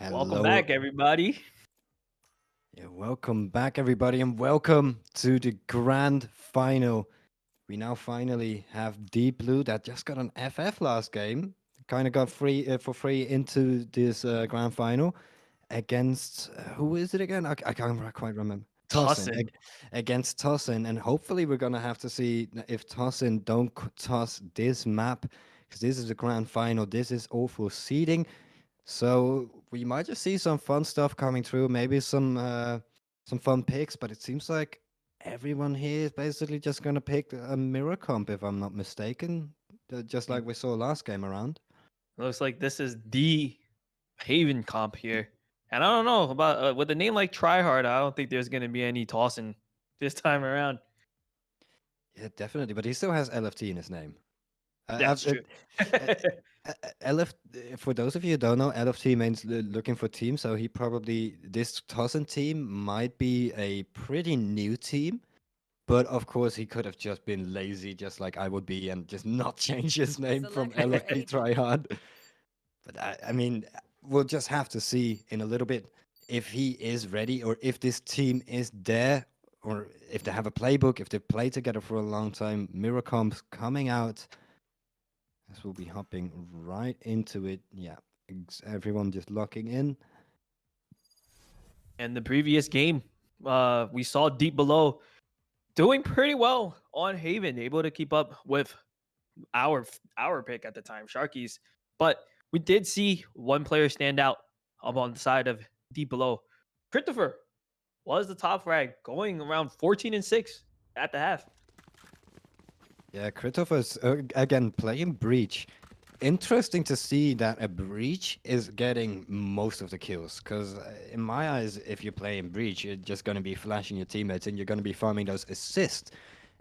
Welcome Hello. back, everybody. Yeah, welcome back, everybody, and welcome to the grand final. We now finally have Deep Blue that just got an FF last game. Kind of got free for free into this grand final against who is it again? I can't quite remember. Tossin Tussin. against Tossin, and hopefully we're gonna have to see if Tossin don't toss this map because this is the grand final. This is all for seeding. So we might just see some fun stuff coming through, maybe some fun picks, but it seems like everyone here is basically just gonna pick a mirror comp, if I'm not mistaken, just like we saw last game around. Looks like this is the Haven comp here. And I don't know about with a name like Tryhard, I don't think there's going to be any tossing this time around. Yeah, definitely, but he still has LFT in his name. That's true. Uh, LF, for those of you who don't know, LFT means looking for team. So he probably this Tossen team might be a pretty new team. But of course, he could have just been lazy, just like I would be, and just not change his name from LFT Tryhard. But I mean, we'll just have to see in a little bit if he is ready, or if this team is there, or if they have a playbook, if they've played together for a long time. Mirror comps coming out. As we'll be hopping right into it. Yeah, everyone just locking in. And the previous game, we saw Deep Below doing pretty well on Haven, able to keep up with our pick at the time, Sharkies. But we did see one player stand out up on the side of Deep Below. Christopher was the top frag, going around 14-6 at the half. Yeah, Christopher's again playing Breach. Interesting to see that a Breach is getting most of the kills, because in my eyes, if you're playing Breach, you're just going to be flashing your teammates and you're going to be farming those assists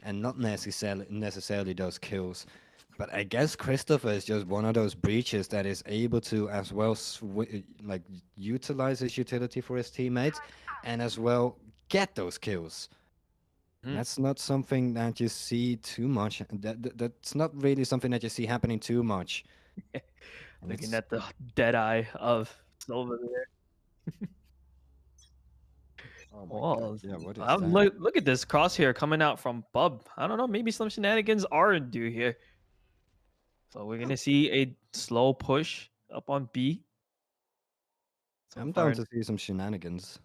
and not necessarily those kills. But I guess Christopher is just one of those Breaches that is able to as well like utilize his utility for his teammates and as well get those kills. Mhm. That's not something that you see too much. That's not really something that you see happening too much. And Looking it's at the dead eye of Silva there. oh my god, Oh, yeah, what is that? look at this crosshair coming out from Bub. I don't know. Maybe some shenanigans are due here. So we're gonna see a slow push up on B. So I'm far, down to see some shenanigans.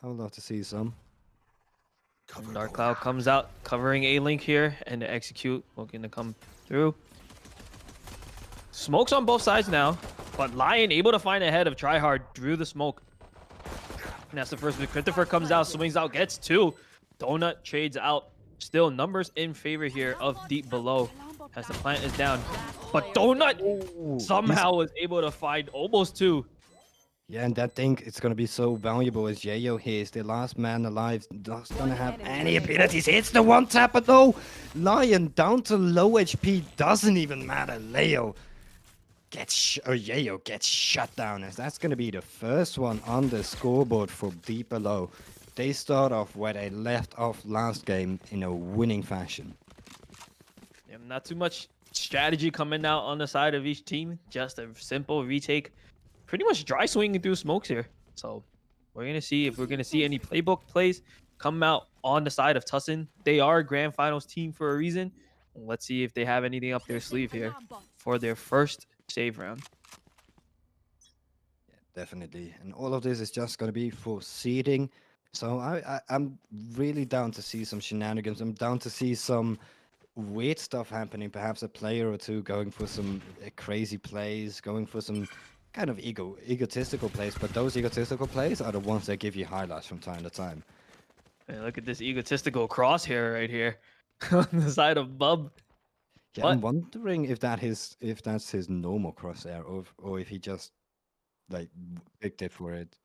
I would love to see some. and Dark Cloud comes out, covering A Link here, and the execute looking to come through. Smokes on both sides now, but Lion able to find a head of Tryhard through the smoke. And that's the first bit. Christopher comes out, swings out, gets two. Donut trades out. Still numbers in favor here of Deep Below as the plant is down. But Donut Ooh, somehow was able to find almost two. yeah, and that thing it's gonna be so valuable as Yayo here is the last man alive, not gonna have any abilities. It's the one tapper though. Lion down to low HP, doesn't even matter. Leo Yayo gets shut down, as that's going to be the first one on the scoreboard for Deep Below. They start off where they left off last game in a winning fashion. Yeah, not too much strategy coming out on the side of each team. Just a simple retake. Pretty much dry swinging through smokes here. So we're going to see if we're going to see any playbook plays come out on the side of Tussin. They are a grand finals team for a reason. Let's see if they have anything up their sleeve here for their first save round. Yeah, definitely. And all of this is just going to be for seeding. So I'm really down to see some shenanigans. I'm down to see some weird stuff happening. Perhaps a player or two going for some crazy plays, going for some kind of egotistical plays. But those egotistical plays are the ones that give you highlights from time to time. And look at this egotistical crosshair right here on the side of Bub. Yeah, I'm But wondering if that's his normal crosshair, or if he just like picked it for it.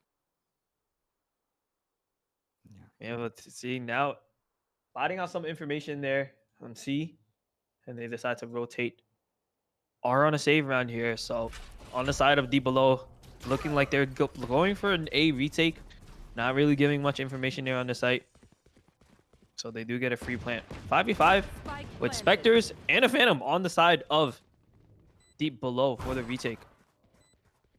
yeah, let's see now. Finding out some information there on C, and they decide to rotate R on a save round here. So on the side of Deep Below, looking like they're going for an A retake. Not really giving much information there on the site. So they do get a free plant. 5v5 with Spectres and a Phantom on the side of Deep Below for the retake.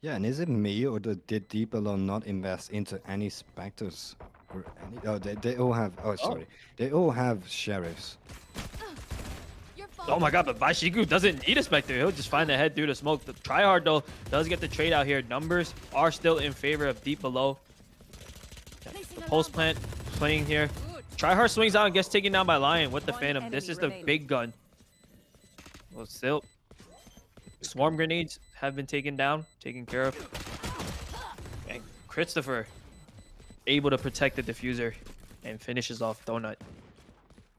Yeah, and is it me or did Deep Below not invest into any Spectres? Or any, oh, they all have. Oh, Oh. sorry. They all have Sheriffs. Oh my god, but Baishigu doesn't need a Spectre. He'll just find the head through the smoke. The tryhard, though, does get the trade out here. Numbers are still in favor of Deep Below. The post plant playing here. Tryhard swings out and gets taken down by Lion with the Phantom. This is the big gun. Well, still, swarm grenades have been taken care of. And Christopher able to protect the diffuser and finishes off Donut.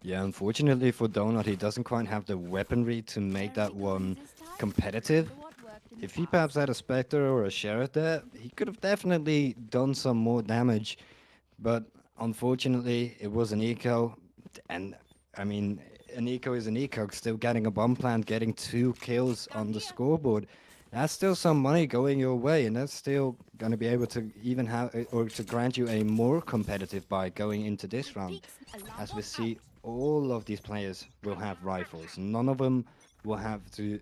Yeah, unfortunately for Donut, he doesn't quite have the weaponry to make that one competitive. If he perhaps had a Spectre or a Sheriff there, he could have definitely done some more damage. But unfortunately, it was an eco. And I mean, an eco is an eco. Still getting a bomb plant, getting 2 kills on the scoreboard. That's still some money going your way. And that's still going to be able to even have, or to grant you a more competitive buy going into this round. As we see, all of these players will have rifles. None of them will have to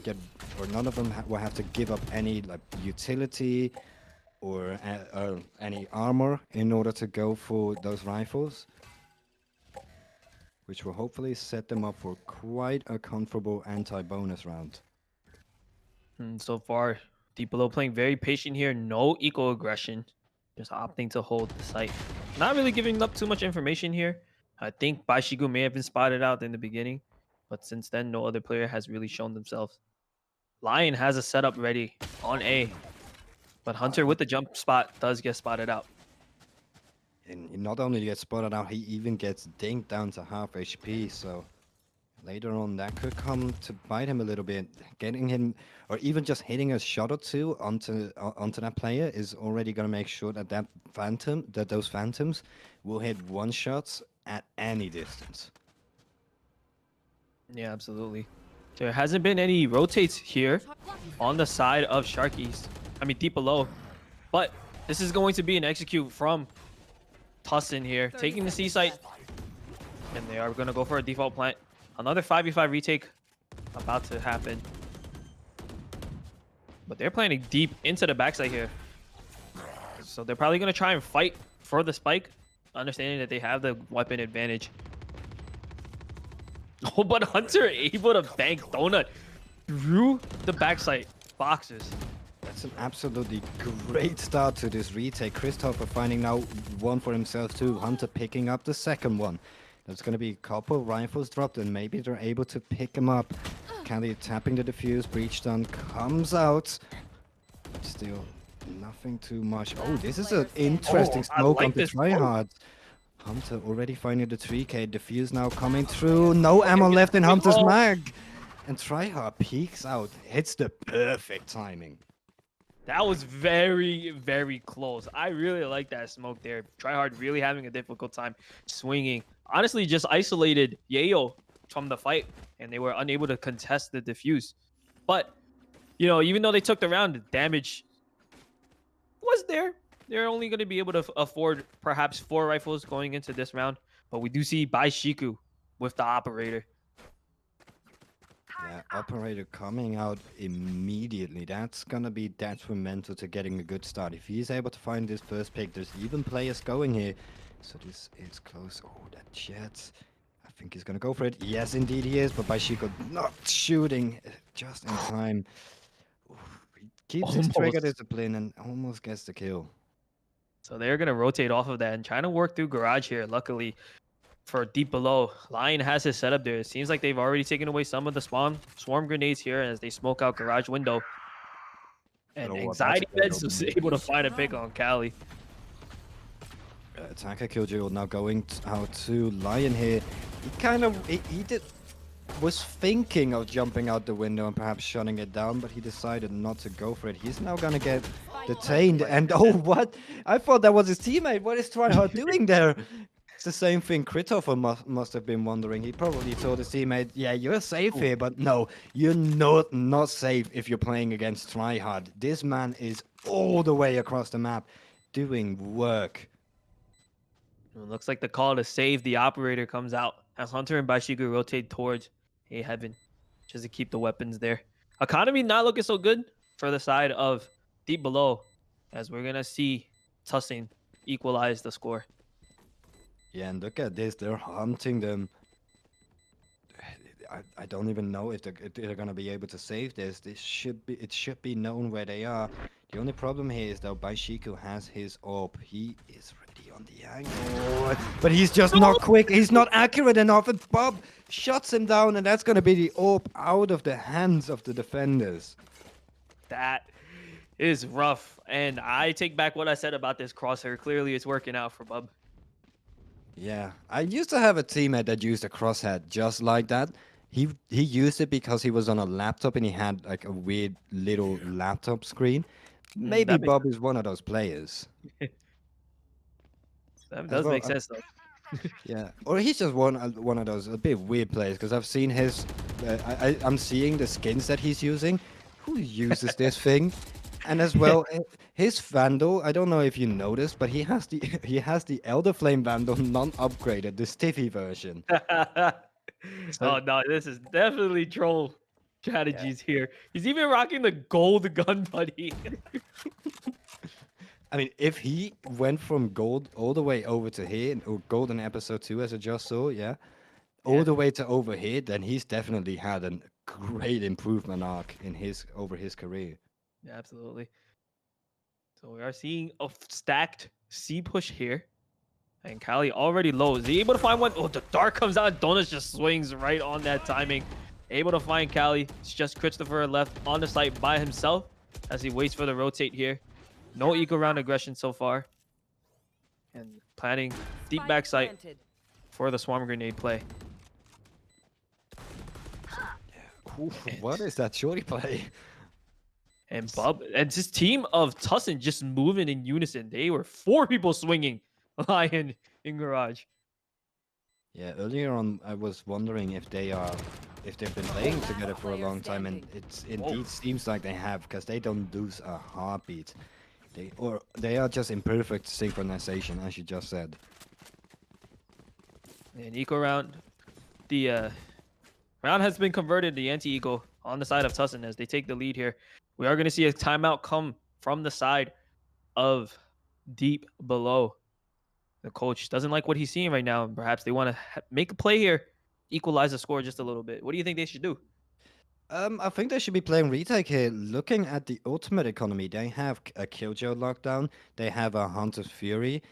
get, or none of them will have to give up any like utility or any armor in order to go for those rifles, which will hopefully set them up for quite a comfortable anti-bonus round. And so far, Deep Below playing very patient here. No eco aggression. Just opting to hold the site. Not really giving up too much information here. I think Baishigu may have been spotted out in the beginning, but since then, no other player has really shown themselves. Lion has a setup ready on A, but Hunter with the jump spot does get spotted out. And he not only gets spotted out, he even gets dinked down to half HP, so later on that could come to bite him a little bit. Getting him, or even just hitting a shot or two onto that player is already going to make sure that those phantoms will hit one shots at any distance. Yeah, absolutely. There hasn't been any rotates here on the side of Sharkies. I mean, Deep Below. But this is going to be an execute from Tussin here, taking the C site. And they are going to go for a default plant. Another 5v5 retake about to happen. But they're planning deep into the backside here. So they're probably going to try and fight for the spike, understanding that they have the weapon advantage. Oh, but Hunter able to bank Donut through the backside boxes. That's an absolutely great start to this retake. Christopher finding now one for himself too. Hunter picking up the second one. There's going to be a couple rifles dropped and maybe they're able to pick him up. Kelly tapping the defuse. Breach done comes out. Still nothing too much. Oh, this is an interesting smoke like on the this smoke. tryhard. Hunter already finding the 3k. Defuse now coming through. No ammo left in Hunter's mag. And tryhard peeks out. Hits the perfect timing. That was very, very close. I really like that smoke there. Tryhard really having a difficult time swinging. Honestly, just isolated Yayo from the fight, and they were unable to contest the defuse. But, you know, even though they took the round, the damage was there. They're only going to be able to afford perhaps 4 rifles going into this round. But we do see Baishiku with the operator. Yeah, operator coming out immediately. That's gonna be detrimental to getting a good start. If he's able to find this first pick, there's even players going here. So this is close. Oh, that Jets. I think he's gonna go for it. Yes, indeed he is. But Baishiko not shooting just in time. Oof, he keeps his trigger discipline and almost gets the kill. So they're going to rotate off of that and trying to work through garage here. Luckily, for Deep Below, Lion has his setup there. It seems like they've already taken away some of the swarm grenades here as they smoke out garage window. And Anxiety Beds was able to find a pick on Cali. Attacker Killjoy now going out to Lion here. He kind of was thinking of jumping out the window and perhaps shutting it down, but he decided not to go for it. He's now gonna get detained. And oh, what? I thought that was his teammate. What is Tryhard doing there? It's the same thing Christopher must have been wondering. He probably told his teammate, yeah, you're safe here, but no, you're not safe if you're playing against Tryhard. This man is all the way across the map doing work. It looks like the call to save the operator comes out as Hunter and Baishigu rotate towards A Heaven just to keep the weapons there. Economy not looking so good for the side of Deep Below, as we're gonna see Tussin equalize the score. Yeah, and look at this. They're hunting them. I don't even know if they're gonna be able to save this. It should be known where they are. The only problem here is though Baishiku has his orb. He is ready on the angle. But he's just not quick. He's not accurate enough. And Bob shuts him down, and that's gonna be the orb out of the hands of the defenders. That is rough. And I take back what I said about this crosshair. Clearly it's working out for Bub. Yeah, I used to have a teammate that used a crosshead just like that. He used it because he was on a laptop and he had like a weird little laptop screen. Maybe That makes Bob is one of those players. That As does well, make sense though. yeah, or he's just one of those a bit weird players because I've seen his. I'm seeing the skins that he's using. Who uses this thing? And as well, his Vandal. I don't know if you noticed, but he has the Elder Flame Vandal non-upgraded, the Stiffy version. Oh no, this is definitely troll strategies here. He's even rocking the gold gun buddy. I mean, if he went from gold all the way over to here, or gold in episode 2, as I just saw, yeah, all the way to over here, then he's definitely had a great improvement arc in over his career. Yeah, absolutely. So we are seeing a stacked C push here. And Kali already low. Is he able to find one? Oh, the dart comes out. Donuts just swings right on that timing. Able to find Kali. It's just Christopher left on the site by himself as he waits for the rotate here. No eco round aggression so far. And planning deep backside for the swarm grenade play. Ooh, what is that shorty play? And Bub and this team of Tussin just moving in unison. They were 4 people swinging Lion in garage. Yeah, earlier on I was wondering if they've been playing together for a long time, and it indeed seems like they have, because they don't lose a heartbeat. They are just in perfect synchronization, as you just said. And eco round, the round has been converted to anti-eco on the side of Tussin as they take the lead here. We are going to see a timeout come from the side of Deep Below. The coach doesn't like what he's seeing right now, and perhaps they want to make a play here, equalize the score just a little bit. What do you think they should do? I think they should be playing retake here. Looking at the ultimate economy, they have a Killjoy lockdown, they have a Hunter's Fury,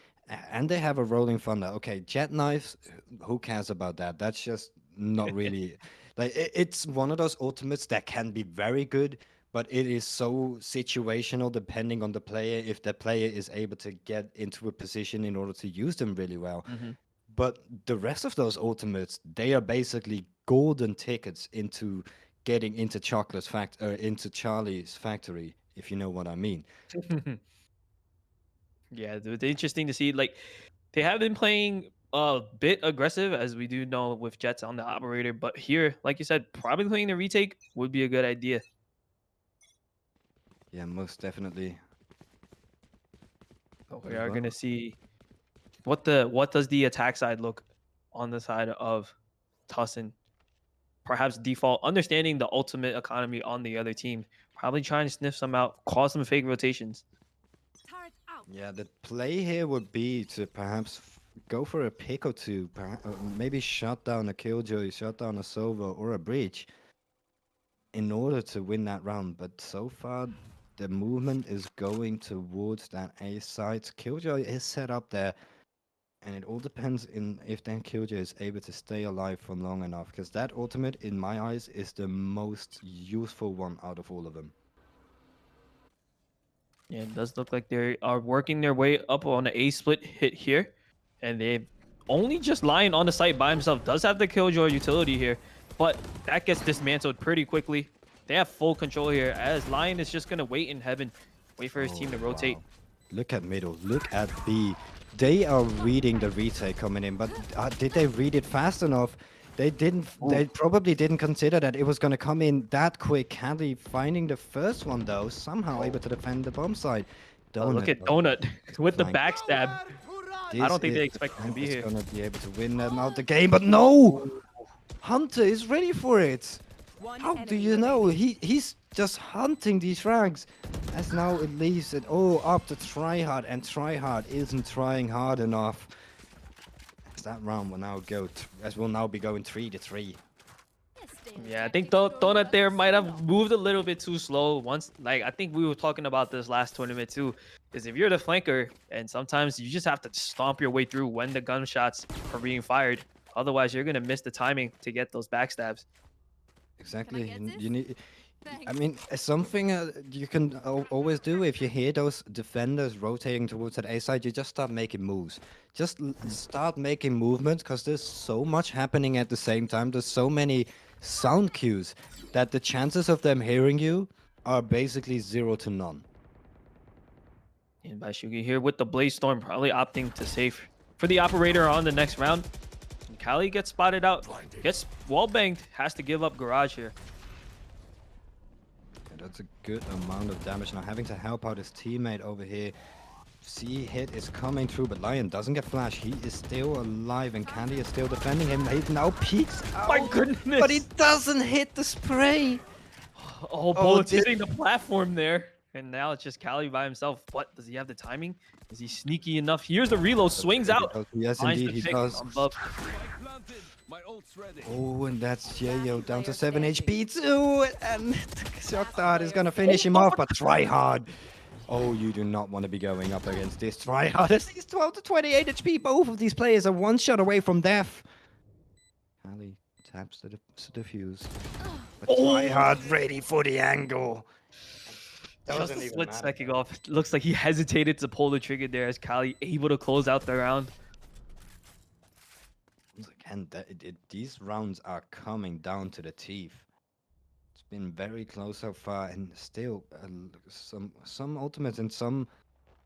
and they have a Rolling Thunder. Okay, Jet Knives, who cares about that? That's just not really... like, it's one of those ultimates that can be very good, but it is so situational depending on the player, if the player is able to get into a position in order to use them really well. But the rest of those ultimates, they are basically golden tickets into getting into into Charlie's factory, if you know what I mean. Yeah, it's interesting to see. Like, they have been playing a bit aggressive, as we do know with Jets on the operator. But here, like you said, probably playing the retake would be a good idea. Yeah, most definitely. So we are gonna see what does the attack side look on the side of Tussin. Perhaps default, understanding the ultimate economy on the other team. Probably trying to sniff some out, cause some fake rotations. Yeah, the play here would be to perhaps go for a pick or two, maybe shut down a Killjoy, shut down a Sova or a Breach in order to win that round. But so far, the movement is going towards that A side. Killjoy is set up there, and it all depends in if then Killjoy is able to stay alive for long enough, because that ultimate, in my eyes, is the most useful one out of all of them. Yeah, it does look like they are working their way up on an A split hit here. And they've only just Lion on the site by himself. Does have the Killjoy utility here, but that gets dismantled pretty quickly. They have full control here as Lion is just going to wait in heaven, wait for his team to rotate. Wow. Look at middle, look at B. They are reading the retake coming in, but did they read it fast enough? They didn't. They probably didn't consider that it was going to come in that quick. Caddy finding the first one though, somehow able to defend the bomb side. Donut, look at Donut with the backstab. I don't think they expect him to be here. Going to be able to win them out the game, but no! Hunter is ready for it. One How do enemy you know? remaining. He's just hunting these frags. As now it leaves it all up to Tryhard, and Tryhard isn't trying hard enough. As that round will now will now be going 3-3. Yeah, I think Donut there might have moved a little bit too slow. Once, like I think we were talking about this last tournament too, is if you're the flanker, and sometimes you just have to stomp your way through when the gunshots are being fired. Otherwise, you're gonna miss the timing to get those backstabs. Exactly. get and this? You need. I Thanks. mean, something you can always do if you hear those defenders rotating towards that A side, you just start making moves. Just start making movements because there's so much happening at the same time. There's so many sound cues that the chances of them hearing you are basically 0 to none. And Baishugi here with the Blaze Storm, probably opting to save for the operator on the next round. And Kali gets spotted out, gets wall banged, has to give up garage here. Yeah, that's a good amount of damage. Now having to help out his teammate over here. C hit is coming through, but Lion doesn't get flash. He is still alive, and Candy is still defending him. He now peeks out, My goodness! but he doesn't hit the spray. Oh, bullets hitting the platform there. And now it's just Kali by himself. What? Does he have the timing? Is he sneaky enough? Here's the reload, swings out. Yes, finds indeed, the he pick does. from above. Oh, and that's Yayo Last down to player 7 standing. HP too, and Shock Dart is gonna finish him off, but try hard. Oh, you do not want to be going up against this tryhard. He's 12 to 28 HP. Both of these players are one shot away from death. Ali taps the defuse. But tryhard ready for the angle. Just Doesn't a even split matter. second off. It looks like he hesitated to pull the trigger there as Kali able to close out the round. Again, these rounds are coming down to the teeth. It's been very close so far, and still some ultimates and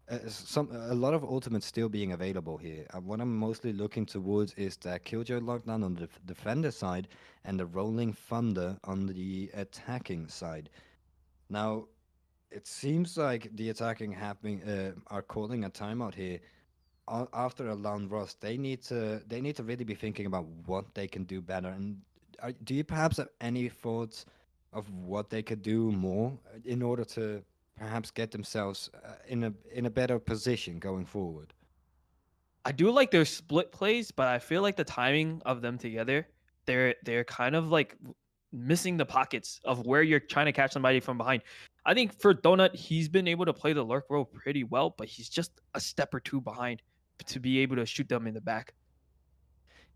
a lot of ultimates still being available here. What I'm mostly looking towards is the Killjoy lockdown on the defender side and the Rolling Thunder on the attacking side. Now, it seems like the attacking are calling a timeout here. After a long rust, they need to really be thinking about what they can do better. And do you perhaps have any thoughts of what they could do more in order to perhaps get themselves in a better position going forward? I do like their split plays, but I feel like the timing of them together, they're kind of like missing the pockets of where you're trying to catch somebody from behind. I think for Donut, he's been able to play the lurk role pretty well, but he's just a step or two behind to be able to shoot them in the back.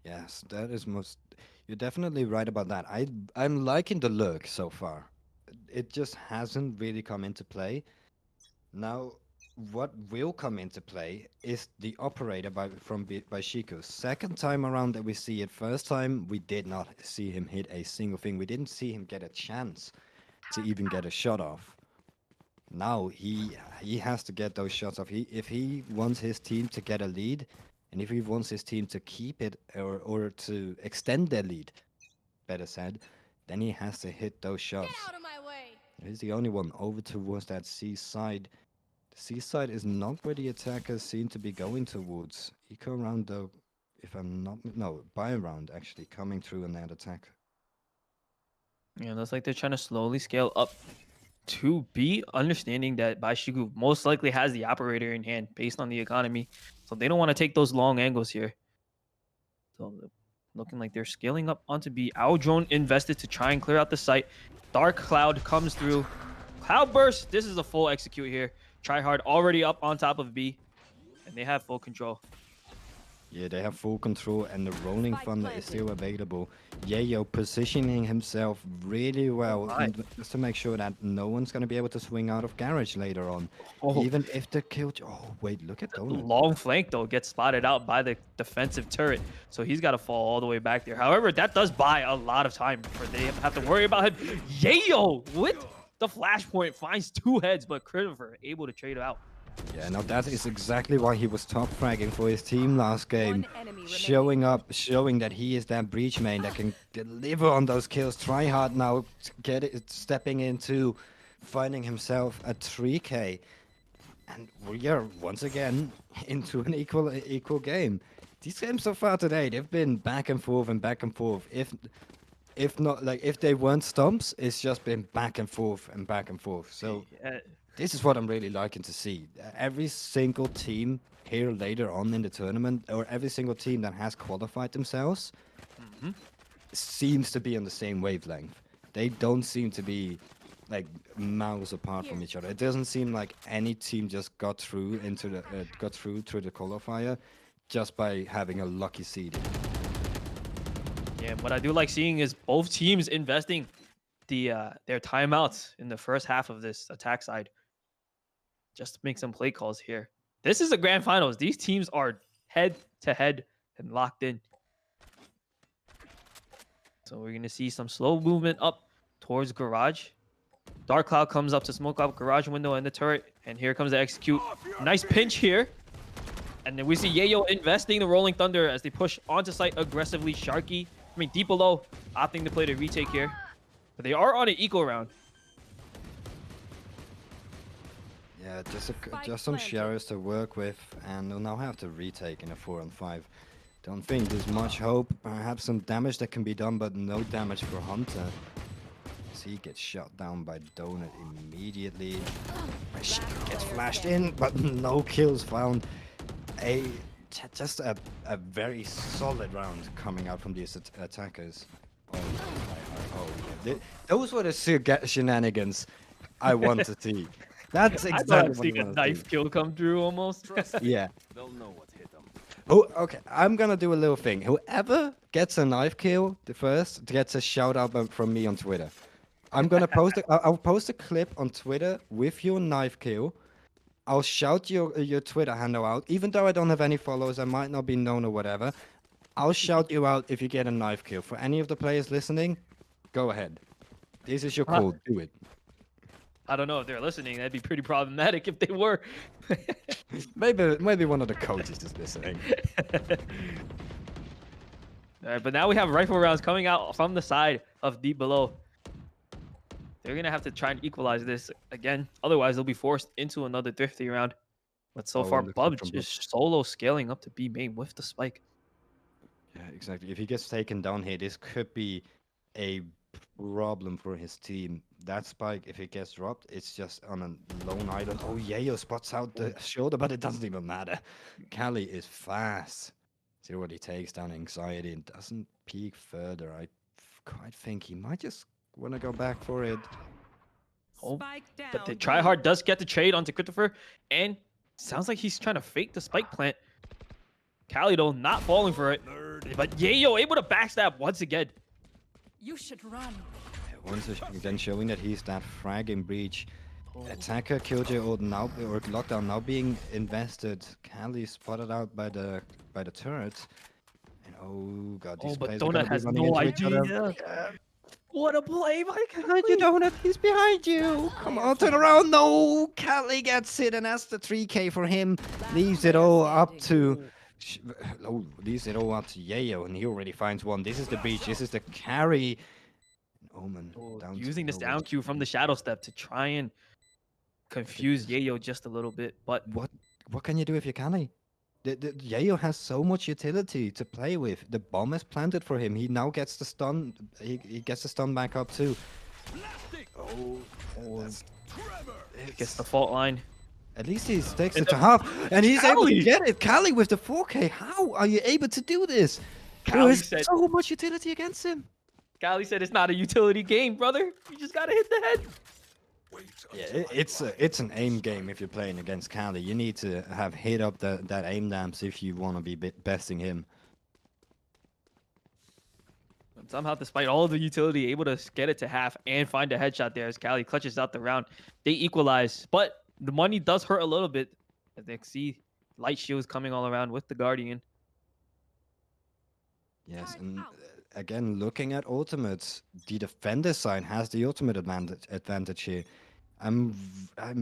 Yes, that is most. You're definitely right about that. I'm liking the lurk so far. It just hasn't really come into play. Now, what will come into play is the operator by Shiko. Second time around that we see it. First time we did not see him hit a single thing. We didn't see him get a chance to even get a shot off. Now he has to get those shots off. If he wants his team to get a lead, and if he wants his team to keep it or to extend their lead, better said, then he has to hit those shots. Get out of my way. He's the only one over towards that C side. The C side is not where the attackers seem to be going towards. Eco round though, if I'm not no, buy round actually coming through in that attack. Yeah, looks like they're trying to slowly scale up to B, understanding that Baishigu most likely has the operator in hand based on the economy. So they don't want to take those long angles here. So looking like they're scaling up onto B. Our drone invested to try and clear out the site. Dark Cloud comes through. Cloud Burst. This is a full execute here. Tryhard already up on top of B. And they have full control. Yeah, they have full control, and the Rolling Spike Thunder is planted. still available. Yayo positioning himself really well, Alright. just to make sure that no one's going to be able to swing out of garage later on. Oh. Even if the kill... Oh, wait, look at Donut. Long flank, though, gets spotted out by the defensive turret. So he's got to fall all the way back there. However, that does buy a lot of time before they have to worry about him. Yayo with the flashpoint finds two heads, but Christopher able to trade out. Yeah, now that is exactly why he was top fragging for his team last game. One enemy remaining. Showing up, showing that he is that breach main that can deliver on those kills. Try hard now, stepping into finding himself a 3K. And we are once again into an equal game. These games so far today, they've been back and forth and back and forth. if not, like, if they weren't stumps, it's just been back and forth and back and forth. So Yeah. this is what I'm really liking to see. Every single team here later on in the tournament, or every single team that has qualified themselves, Mhm. seems to be on the same wavelength. They don't seem to be like miles apart from each other. It doesn't seem like any team just got through into the got through the qualifier just by having a lucky seeding. Yeah, and what I do like seeing is both teams investing their timeouts in the first half of this attack side just to make some play calls here. This is the grand finals. These teams are head to head and locked in. So we're gonna see some slow movement up towards garage. Dark Cloud comes up to smoke up garage window and the turret, and here comes the execute. Nice pinch here. And then we see Yayo investing the Rolling Thunder as they push onto site aggressively. Deep below, opting to play the retake here. But they are on an eco round. Yeah, just some shares to work with, and they'll now have to retake in a 4-on-5. Don't think there's much hope. Perhaps some damage that can be done, but no damage for Hunter. See, he gets shot down by Donut immediately. Gets flashed in, but no kills found. Just a very solid round coming out from these attackers. Oh, yeah. Those were the shenanigans I want to see. That's I thought exactly I'd what seen I a want to knife see. kill come through almost. Yeah. They'll know what hit them. Oh, okay. I'm gonna do a little thing. Whoever gets a knife kill the first gets a shout out from me on Twitter. I'm gonna post. I'll post a clip on Twitter with your knife kill. I'll shout your Twitter handle out, even though I don't have any followers. I might not be known or whatever. I'll shout you out if you get a knife kill. For any of the players listening, go ahead. This is your call. Do it. I don't know if they're listening. That'd be pretty problematic if they were. Maybe one of the coaches is listening. All right, but now we have rifle rounds coming out from the side of deep below. They're gonna have to try and equalize this again. Otherwise, they'll be forced into another thrifty round. But so far, Looks like Bub from just solo scaling up to B main with the spike. Yeah, exactly. If he gets taken down here, this could be a problem for his team. That spike, if it gets dropped, it's just on a lone island. Oh, Yayo spots out the shoulder, but it doesn't even matter. Cali is fast. See what he takes down Anxiety and doesn't peek further. I quite think he might just want to go back for it. Oh, but the tryhard does get the trade onto Christopher, and sounds like he's trying to fake the spike plant. Cali, though, not falling for it. But Yayo able to backstab once again. You should run. Once again showing that he's that fragging breach. Attacker Killjoy or lockdown now being invested. Cali spotted out by the turret. And oh god, these But players are gonna Donut be has running no into each other. idea. Yeah. What a play, my Behind you, Donut. He's behind you. Come on, turn around. No, Cali gets it, and that's the 3K for him. Leaves it all up to. Leaves it all up to Yayo, and he already finds one. This is the breach. This is the carry. Omen down Using this nowhere. down Q from the shadow step to try and confuse Yayo just a little bit. But What can you do if you can't? The Yayo has so much utility to play with. The bomb is planted for him. He now gets the stun. He gets the stun back up too. Oh, gets the fault line. at least he sticks it to half, and he's able to get it. Cali with the 4K. How are you able to do this? There is so much utility against him. Cali said it's not a utility game, brother. You just gotta hit the head. Yeah, it's an aim game if you're playing against Cali. You need to have hit up that aim damps if you want to be besting him. And somehow, despite all of the utility, able to get it to half and find a headshot there as Cali clutches out the round. They equalize, but the money does hurt a little bit as they see light shields coming all around with the Guardian. Yes, and again, looking at ultimates, the defender side has the ultimate advantage here. I'm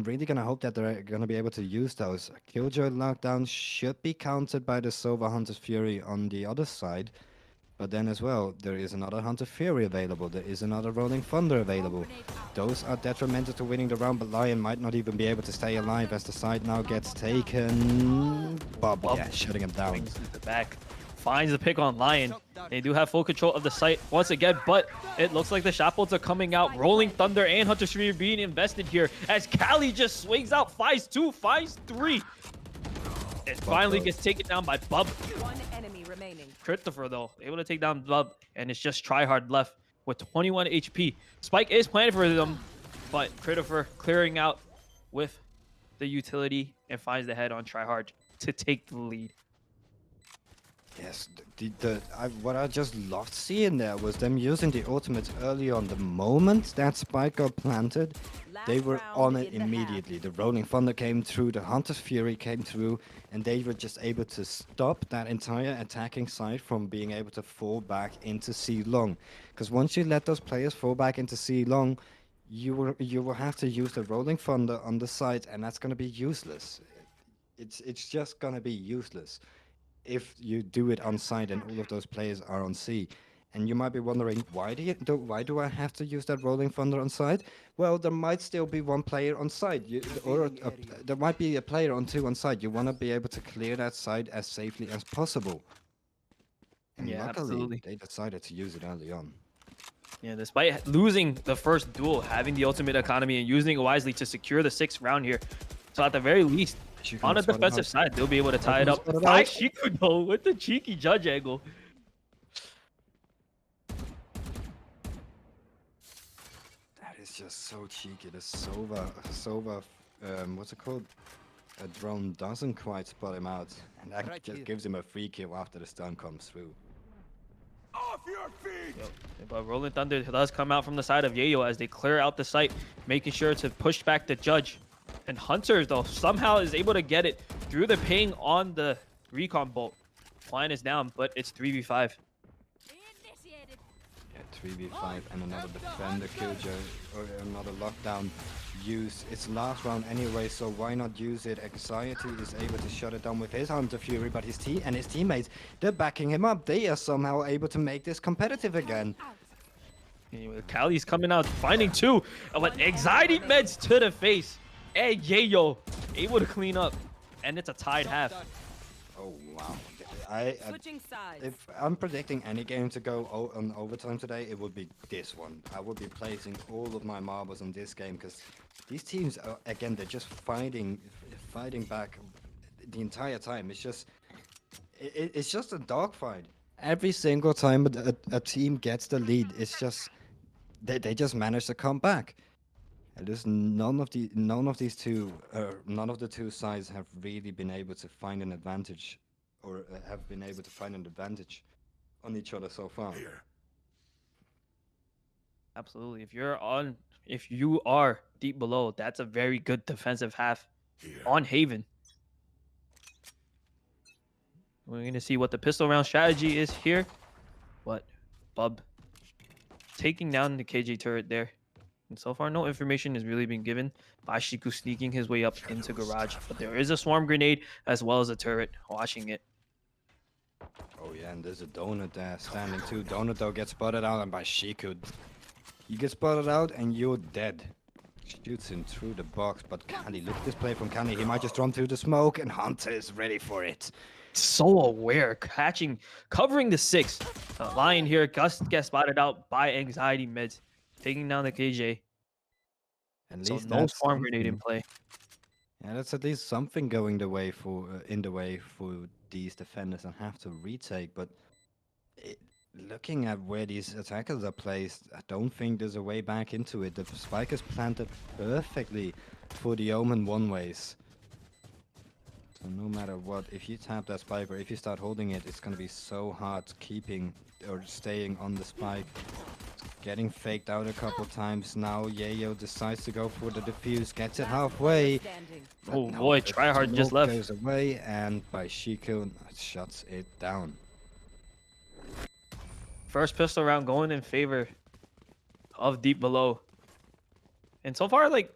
really gonna hope that they're gonna be able to use those. Killjoy lockdown should be countered by the Silver Hunter's Fury on the other side, but then as well, there is another Hunter Fury available. There is another Rolling Thunder available. Those are detrimental to winning the round, but Lion might not even be able to stay alive as the side now gets taken. Bob, yeah, shutting him down. Swings to the back. finds the pick on Lion. They do have full control of the site once again, but it looks like the Shapolds are coming out. Rolling Thunder and Hunter Street are being invested here as Cali just swings out, finds 2, finds 3. It finally gets taken down by Bub. One enemy remaining. Christopher, though, able to take down Bub, and it's just Tryhard left with 21 HP. Spike is planning for them, but Christopher clearing out with the utility and finds the head on Tryhard to take the lead. Yes, what I just loved seeing there was them using the ultimates early on. The moment that spike got planted, they were on it immediately. The Rolling Thunder came through, the Hunter's Fury came through, and they were just able to stop that entire attacking side from being able to fall back into C long. Because once you let those players fall back into C long, you will have to use the Rolling Thunder on the side, and that's going to be useless. It's just going to be useless if you do it on site and all of those players are on C. And you might be wondering, why do I have to use that Rolling Thunder on site? Well, there might still be one player on site, there might be a player on 2 on site. You want to be able to clear that site as safely as possible. And Yeah, luckily, absolutely. they decided to use it early on. Yeah, despite losing the first duel, having the ultimate economy and using it wisely to secure the 6th round here. So at the very least, on the defensive side, they'll be able to tie it up. By Shiku, though, with the cheeky judge angle. That is just so cheeky. The Sova, what's it called? A drone doesn't quite spot him out, and that just gives him a free kill after the stun comes through. Off your feet! But Rolling Thunder does come out from the side of Yayo as they clear out the site, making sure to push back the judge. And Hunter, though, somehow is able to get it through the ping on the recon bolt. Flying is down, but it's 3v5. Initiated. Yeah, 3v5 and another defender killjoy or another lockdown. Use its last round anyway, so why not use it? Anxiety is able to shut it down with his Hunter Fury, but his teammates, they're backing him up. They are somehow able to make this competitive again. Anyway, Cali's coming out, finding 2, but anxiety meds to the face. And Yayo able to clean up, and it's a tied half. Oh wow! Switching sides. If I'm predicting any game to go on overtime today, it would be this one. I would be placing all of my marbles on this game because these teams are, again, they're just fighting back the entire time. It's just a dogfight. Every single time a team gets the lead, it's just they just manage to come back. And there's none of the two sides have really been able to find an advantage, or have been able to find an advantage on each other so far. Absolutely. If you are deep below, that's a very good defensive half on Haven. We're going to see what the pistol round strategy is here. But Bub taking down the KJ turret there. And so far, no information has really been given by Shiku sneaking his way up into garage. But there is a swarm grenade as well as a turret watching it. Oh yeah, and there's a donut there standing too. Donut though gets spotted out and by Shiku. You get spotted out and you're dead. Shoots him through the box, but Candy, look at this play from Candy. He might just run through the smoke and Hunter is ready for it. So aware, covering the 6. Lion here, Gus gets spotted out by anxiety meds, taking down the KJ. At So least no that's swarm grenade in something. play. Yeah, that's at least something going the way for in the way for these defenders and have to retake. But looking at where these attackers are placed, I don't think there's a way back into it. The spike is planted perfectly for the Omen one-ways. So no matter what, if you tap that spike or if you start holding it, it's going to be so hard keeping or staying on the spike. Getting faked out a couple times now. Yayo decides to go for the defuse, gets it halfway. but Oh no, boy, the Tryhard just smoke left. goes away, and by Shiku shuts it down. First pistol round going in favor of Deep Below. And so far, like,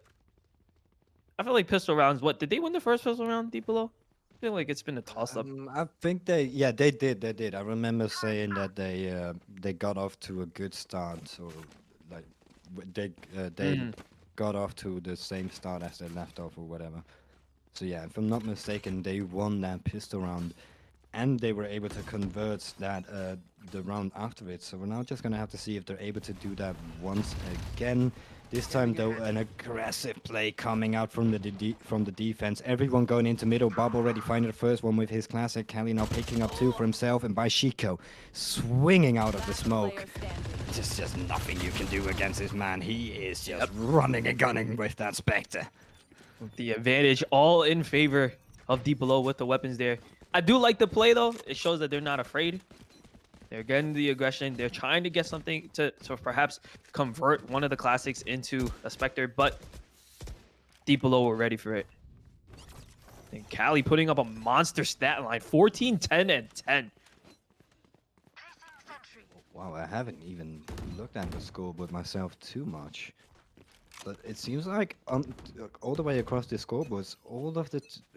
I feel like pistol rounds, what, did they win the first pistol round, Deep Below? I feel like it's been a toss-up. I think they did. I remember saying that they got off to a good start, or like they got off to the same start as they left off or whatever. So yeah, if I'm not mistaken, they won that pistol round. and they were able to convert that the round after it. So we're now just gonna have to see if they're able to do that once again. This time though, an aggressive play coming out from the defense. Everyone going into middle. Bob already finding the first one with his classic. Kelly now picking up 2 for himself, and by Shiko swinging out of the smoke. Player standing. There's just nothing you can do against this man. He is just running and gunning with that Spectre. The advantage all in favor of Deep Below with the weapons there. I do like the play though. It shows that they're not afraid. They're getting the aggression. They're trying to get something to perhaps convert one of the classics into a Spectre, but Deep Below were ready for it. And Cali putting up a monster stat line, 14, 10, and 10. Wow, I haven't even looked at the scoreboard myself too much. But it seems like all the way across the scoreboards,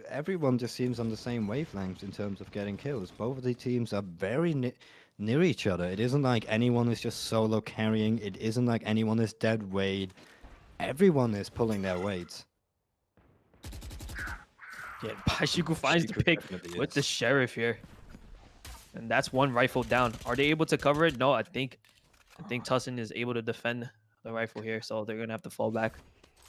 everyone just seems on the same wavelength in terms of getting kills. Both of the teams are very near each other. It isn't like anyone is just solo carrying. It isn't like anyone is dead weight. Everyone is pulling their weights. Yeah, Bashiku finds the Shiku pick definitely with the is. Sheriff here. And that's one rifle down. Are they able to cover it? No, I think Tussin is able to defend the rifle here, so they're gonna have to fall back.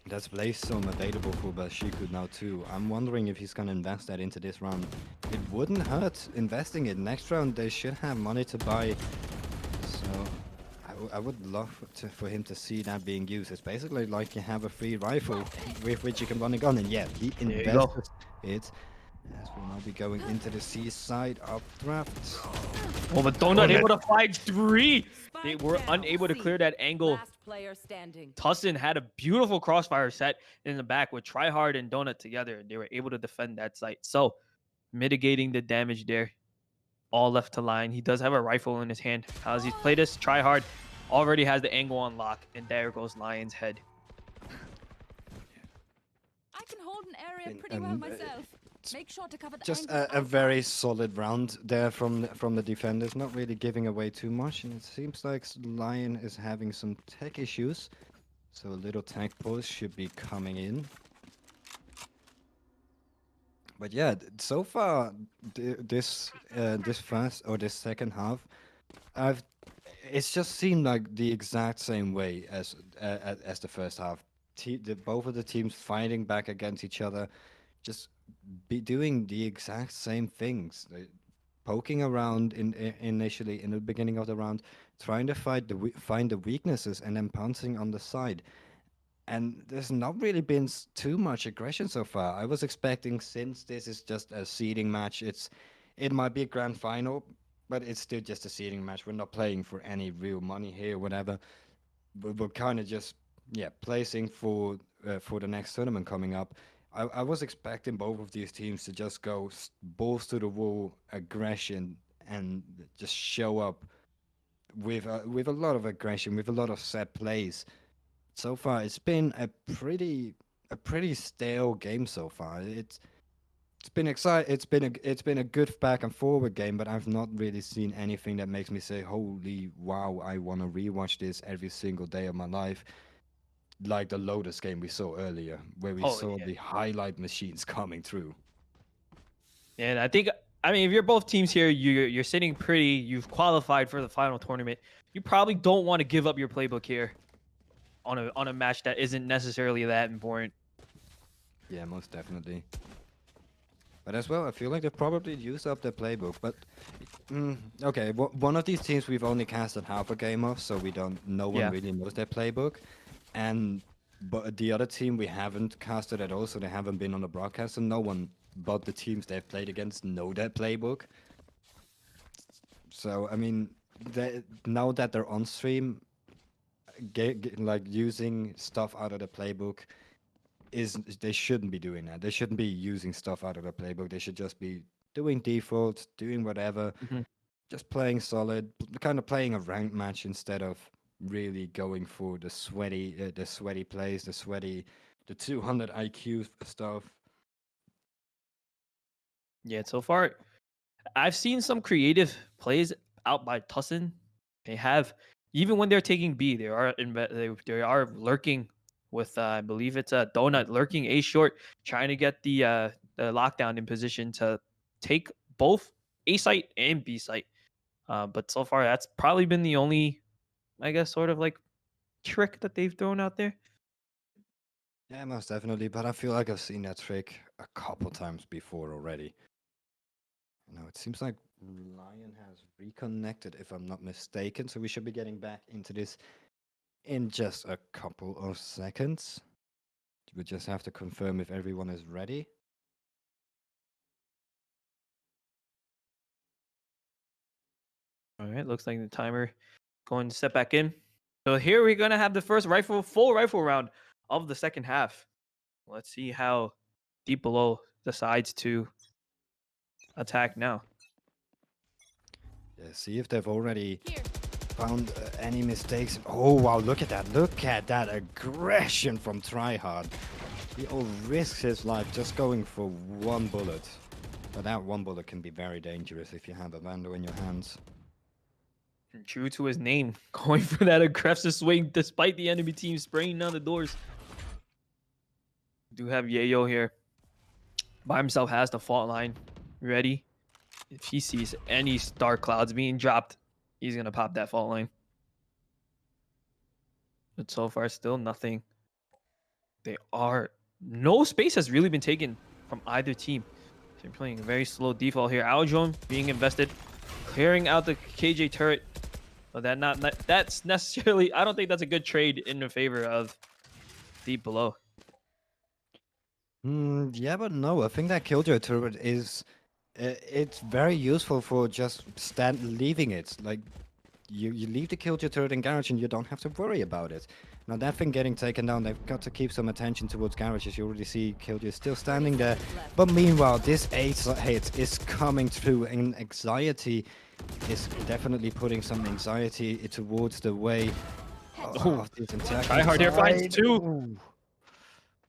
That's Blaze-Storm available for Bashiku now too. I'm wondering if he's gonna invest that into this round. It wouldn't hurt investing it. Next round they should have money to buy. So I would love for him to see that being used. It's basically like you have a free rifle with which you can run a gun, and yeah, he you go. invested it. As we'll now be going into the seaside updraft. Oh, but Donut able to fight 3. They Spike were down, unable to C. clear that angle. Last player standing. Tussin had a beautiful crossfire set in the back with Tryhard and Donut together, and they were able to defend that site. So, mitigating the damage there. All left to line. He does have a rifle in his hand. How does he play this? Tryhard already has the angle on lock, and there goes Lion's head. I can hold an area And, pretty well myself. Make sure to cover the Just angle a very solid round there from the defenders, not really giving away too much, and it seems like Lion is having some tech issues, so a little tech pause should be coming in. But yeah, so far this second half, it's just seemed like the exact same way as the first half. Both of the teams fighting back against each other, just be doing the exact same things. Poking around initially in the beginning of the round, trying to find the weaknesses and then pouncing on the side. And there's not really been too much aggression so far. I was expecting, since this is just a seeding match, it might be a grand final, but it's still just a seeding match. We're not playing for any real money here, whatever. We're kind of just placing for the next tournament coming up. I was expecting both of these teams to just go balls to the wall aggression and just show up with a lot of aggression, with a lot of set plays. So far, it's been a pretty stale game so far. It's been exciting. It's been a good back and forward game, but I've not really seen anything that makes me say, "Holy wow! I want to rewatch this every single day of my life." Like the Lotus game we saw earlier, where we saw the highlight machines coming through. And I mean, if you're both teams here, you're sitting pretty. You've qualified for the final tournament. You probably don't want to give up your playbook here on a match that isn't necessarily that important. Yeah, most definitely. But as well, I feel like they've probably used up their playbook. But okay, one of these teams we've only casted half a game of, so no one really knows their playbook. But the other team we haven't casted at all, so they haven't been on the broadcast, and no one but the teams they've played against know their playbook. So I mean, now that they're on stream, like using stuff out of the playbook they shouldn't be doing that. They shouldn't be using stuff out of the playbook. They should just be doing defaults, doing whatever, just playing solid, kind of playing a ranked match instead of really going for the sweaty plays, the 200 IQ stuff. Yeah, so far, I've seen some creative plays out by Tussin. They have, even when they're taking B, they are lurking with I believe it's a Donut lurking A short, trying to get the lockdown in position to take both A site and B site. But so far, that's probably been the only, I guess, sort of like trick that they've thrown out there. Yeah, most definitely. But I feel like I've seen that trick a couple times before already. Now it seems like Lion has reconnected, if I'm not mistaken. So we should be getting back into this in just a couple of seconds. We just have to confirm if everyone is ready. All right, looks like the timer going to step back in. So here we're gonna have the first full rifle round of the second half. Let's see how Deep Below decides to attack now. Yeah, see if they've already Here. found any mistakes. Oh wow, look at that. Look at that aggression from Tryhard. He all risks his life just going for one bullet. But that one bullet can be very dangerous if you have a Vando in your hands. And true to his name, going for that aggressive swing despite the enemy team spraying down the doors. Do have Yayo here. By himself has the fault line ready. If he sees any dark clouds being dropped, he's gonna pop that fault line. But so far, still nothing. No space has really been taken from either team. They're playing a very slow default here. Aldrome being invested, clearing out the KJ turret. But that's necessarily, I don't think that's a good trade in the favor of Deep Below. Yeah, but no, I think that Killjoy turret is... it's very useful for just leaving it. Like, you leave the Killjoy turret in Garage and you don't have to worry about it. Now that thing getting taken down, they've got to keep some attention towards Garage, as you already see Killjoy still standing there. But meanwhile, this 8 hit is coming through, and anxiety is definitely putting some anxiety towards the way of this attack. Tryhard here finds 2. Ooh.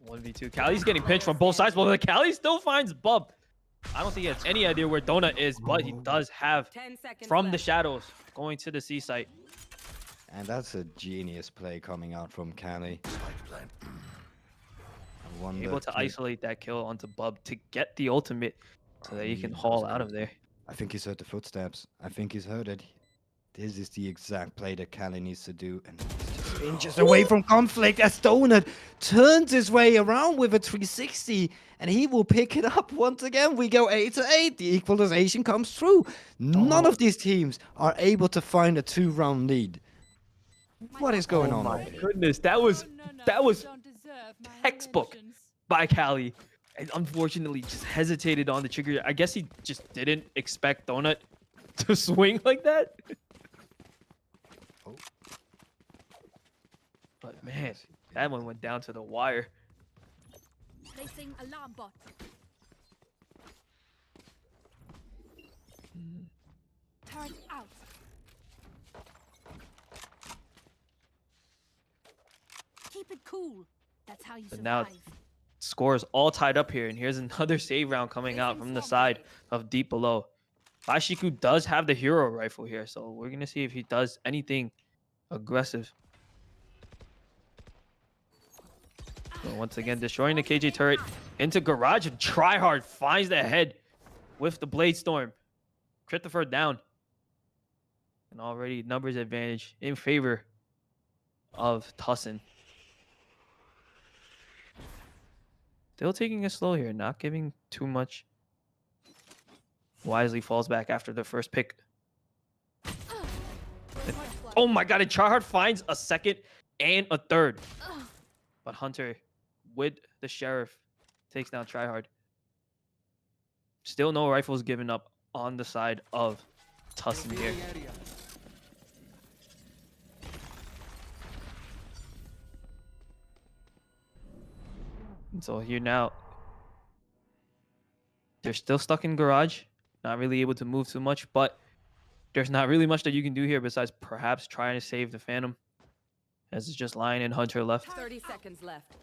1v2. Cali's getting pinched from both sides, but Cali still finds Bub. I don't think he has any idea where Donut is, but he does have 10 seconds from the left. shadows going to the C site. And that's a genius play coming out from Cali. Able to isolate that kill onto Bub to get the ultimate so that he can haul out of there. I think he's heard the footsteps. I think he's heard it. This is the exact play that Cali needs to do. And he's just inches away from conflict as Donut turns his way around with a 360. And he will pick it up once again. We go 8-8. The equalization comes through. None of these teams are able to find a 2-round lead. What is going on over here? Goodness, that was Don't deserve my textbook. emotions. by Cali. And unfortunately just hesitated on the trigger. I guess he just didn't expect Donut to swing like that. Oh. But man, that one went down to the wire. Placing alarm bot. Turret out. Keep it cool. That's how you But survive. now scores all tied up here, and here's another save round coming out from the side of Deep Below. Bashiku does have the hero rifle here, so we're gonna see if he does anything aggressive. So once again, destroying the KJ turret into Garage, and Tryhard finds the head with the Blade Storm. Christopher down. And already numbers advantage in favor of Tussin. Still taking it slow here, not giving too much. Wisely falls back after the first pick. Oh my god, and Tryhard finds a second and a third. But Hunter, with the Sheriff, takes down Tryhard. Still no rifles given up on the side of Tussin here. And so here now, they're still stuck in Garage, not really able to move too much, but there's not really much that you can do here besides perhaps trying to save the Phantom, as it's just Lion and Hunter left. 30 seconds left.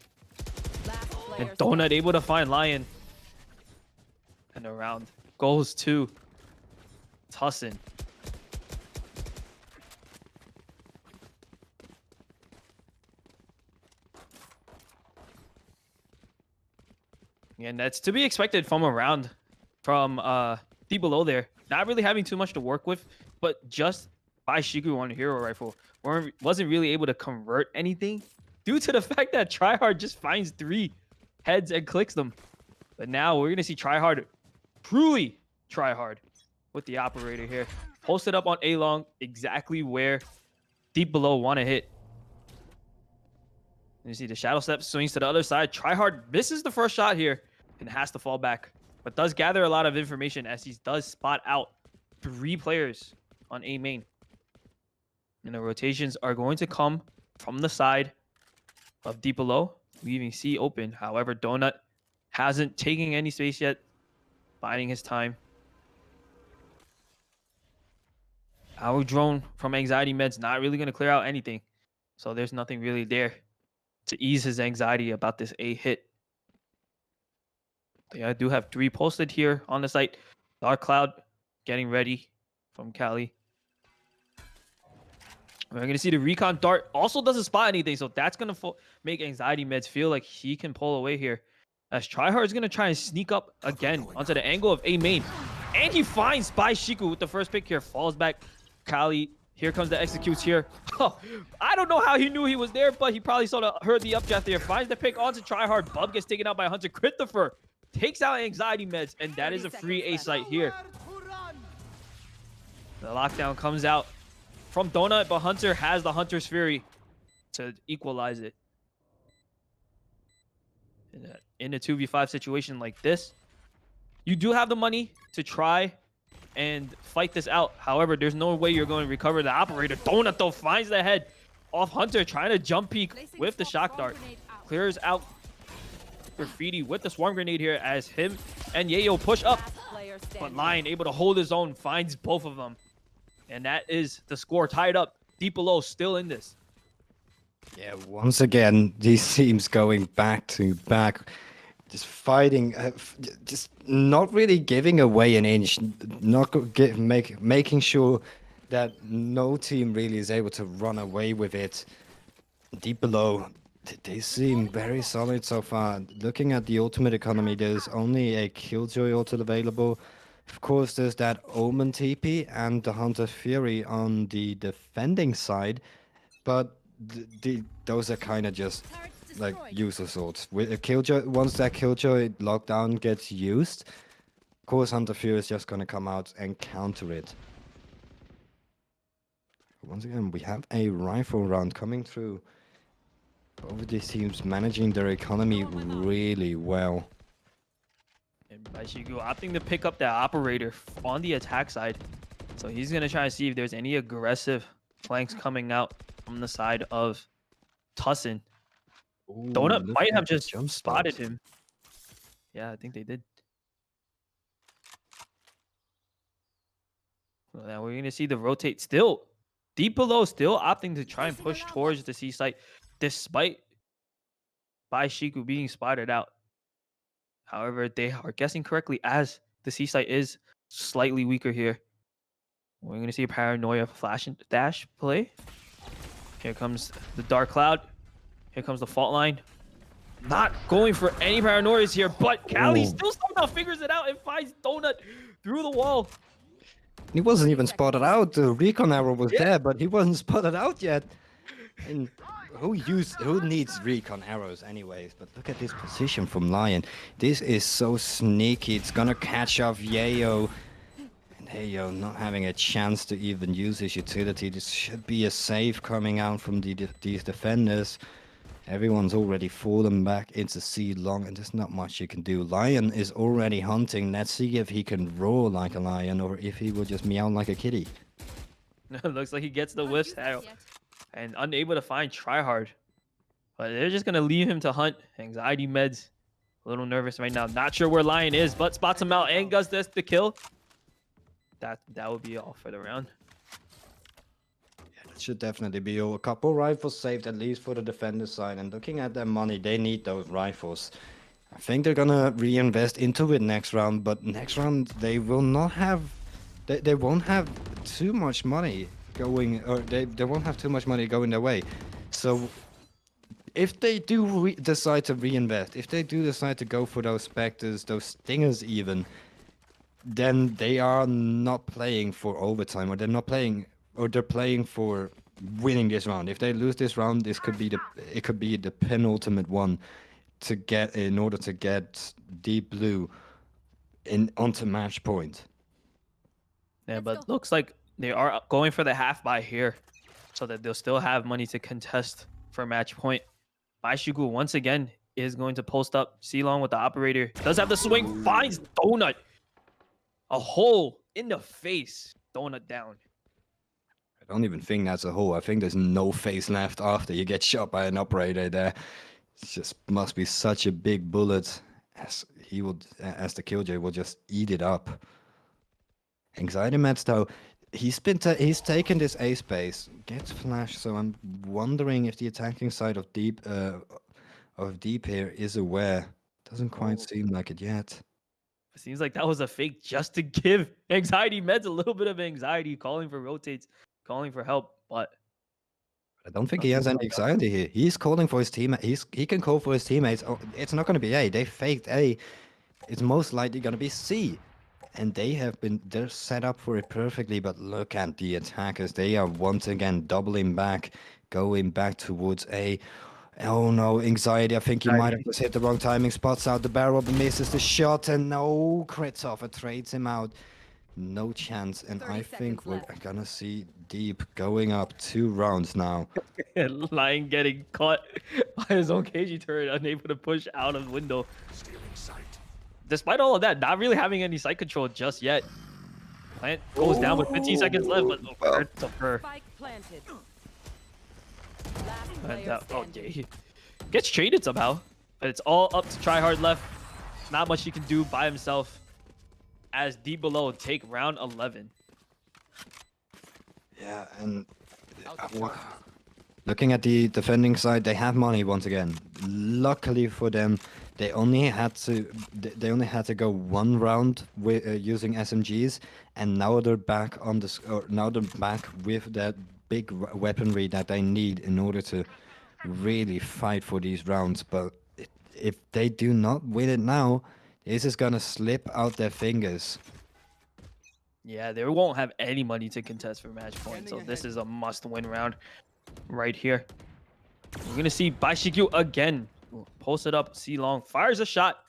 Last And player Donut standing. able to find Lion. And the round goes to Tussin. And that's to be expected from a round from Deep Below there. not really having too much to work with, but just by Shigu on a hero rifle wasn't really able to convert anything due to the fact that Tryhard just finds 3 heads and clicks them. But now we're gonna see Tryhard truly Tryhard with the operator here. Posted up on A long, exactly where Deep Below want to hit. And you see the shadow step swings to the other side. Tryhard misses the first shot here and has to fall back, but does gather a lot of information as he does spot out 3 players on A main. And the rotations are going to come from the side of Deep Below, leaving C open. However, Donut hasn't taken any space yet, biding his time. Our drone from Anxiety Meds not really going to clear out anything. So there's nothing really there to ease his anxiety about this A hit. I do have 3 posted here on the site. Dark Cloud getting ready from Cali. We're going to see the Recon Dart also doesn't spot anything. So that's going to make Anxiety Meds feel like he can pull away here. As Tryhard is going to try and sneak up again onto the angle of A main. And he finds Spy Shiku with the first pick here. Falls back. Kali, here comes the executes here. Oh, I don't know how he knew he was there, but he probably heard the updraft there. Finds the pick onto Tryhard. Bub gets taken out by Hunter. Christopher takes out Anxiety Meds, and that is a free A site here. The lockdown comes out from Donut, but Hunter has the Hunter's Fury to equalize it. In a 2v5 situation like this, you do have the money to try and fight this out. However, there's no way you're going to recover the operator. Donut, though, finds the head off Hunter, trying to jump peek with the shock dart. Clears out Graffiti with the swarm grenade here as him and Yayo push up. But Lion able to hold his own, finds both of them. And that is the score tied up. Deep Below still in this. Yeah, once again, these teams going back to back. Just fighting, just not really giving away an inch, making sure that no team really is able to run away with it. Deep Below, they seem very solid so far. Looking at the ultimate economy, there's only a Killjoy ultimate available. Of course, there's that Omen TP and the Hunter Fury on the defending side, but those are kind of just like user swords. With a Killjoy, once that Killjoy lockdown gets used, of course Hunter Fury is just gonna come out and counter it. Once again, we have a rifle round coming through. Both of these teams managing their economy really well. And Baishigu opting to pick up that operator on the attack side. So he's gonna try to see if there's any aggressive flanks coming out from the side of Tussin. Donut might have just spotted him. Yeah, I think they did. Well, now we're going to see the rotate still. Deep Below still opting to try and push towards the C site despite Baishiku being spotted out. However, they are guessing correctly as the C site is slightly weaker here. We're going to see a Paranoia flash and dash play. Here comes the Dark Cloud. Here comes the fault line. Not going for any paranoias here, but Cali still somehow figures it out and finds Donut through the wall. He wasn't even spotted out. The recon arrow was there, but he wasn't spotted out yet. And who needs recon arrows anyways? But look at this position from Lion. This is so sneaky. It's gonna catch off Yayo. And Yayo not having a chance to even use his utility. This should be a save coming out from these defenders. Everyone's already fallen back into C long, and there's not much you can do. Lion is already hunting. Let's see if he can roar like a lion or if he will just meow like a kitty. Looks like he gets the whiffs out and unable to find Tryhard. But they're just going to leave him to hunt. Anxiety Meds. A little nervous right now. Not sure where Lion is, but spots him out and does this to kill. That would be all for the round. It should definitely be a couple rifles saved at least for the defender side, and looking at their money, they need those rifles. I think they're gonna reinvest into it next round, but next round they will not have, they won't have too much money going, or they won't have too much money going their way. So if they do decide to reinvest, if they do decide to go for those Spectres, those Stingers even, then they are not playing for overtime, or they're not playing, or they're playing for winning this round. If they lose this round, it could be the penultimate one to get in order to get Deep Blue in onto match point. Yeah, Let's but go. looks like they are going for the half buy here, so that they'll still have money to contest for match point. Baishigu once again is going to post up. C-Long with the operator. Does have the swing. Finds Donut. A hole in the face. Donut down. I don't even think that's a hole. I think there's no face left after you get shot by an operator there. It just must be such a big bullet, as the Killjoy will just eat it up. Anxiety Meds though, he's taken this A space, gets flash, so I'm wondering if the attacking side of Deep here is aware. Doesn't quite seem like it yet. It seems like that was a fake just to give Anxiety Meds a little bit of anxiety, calling for rotates, calling for help, but I don't think he has any anxiety here. He's calling for his team. He can call for his teammates. Oh, it's not going to be A. They faked A. It's most likely going to be C. And they're set up for it perfectly. But look at the attackers. They are once again doubling back, going back towards A. Oh no, anxiety. I think he might have just hit the wrong timing. Spots out the barrel, but misses the shot. And no, crits off. It trades him out. No chance. And 30 I think seconds we're left. gonna see Deep going up 2 rounds now. Lion getting caught by his own KG turret, unable to push out of window. Stealing sight. Despite all of that, not really having any sight control just yet. Plant goes down with 15 seconds left, but hurt to her. Spike planted. Last And player oh, standing. yeah, he gets traded somehow, but it's all up to Tryhard left. Not much he can do by himself as Deep Below take round 11. Yeah, and looking at the defending side, they have money once again. Luckily for them, they only had to go 1 round with using SMGs, and now they're back on now they're back with that big weaponry that they need in order to really fight for these rounds. But if they do not win it now, this is gonna slip out their fingers. Yeah, they won't have any money to contest for match point, so this is a must-win round right here. We're gonna see Baishikyu again. Posted up, C-Long fires a shot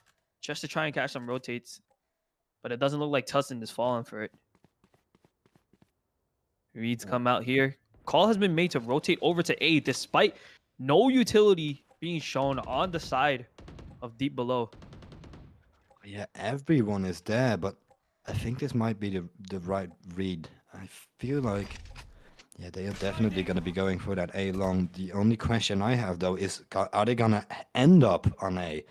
just to try and catch some rotates, but it doesn't look like Tussin is falling for it. Reeds come out here. Call has been made to rotate over to A despite no utility being shown on the side of Deep Below. Yeah, everyone is there, but I think this might be the right read. I feel like, yeah, they are definitely going to be going for that A long. The only question I have, though, is are they going to end up on A?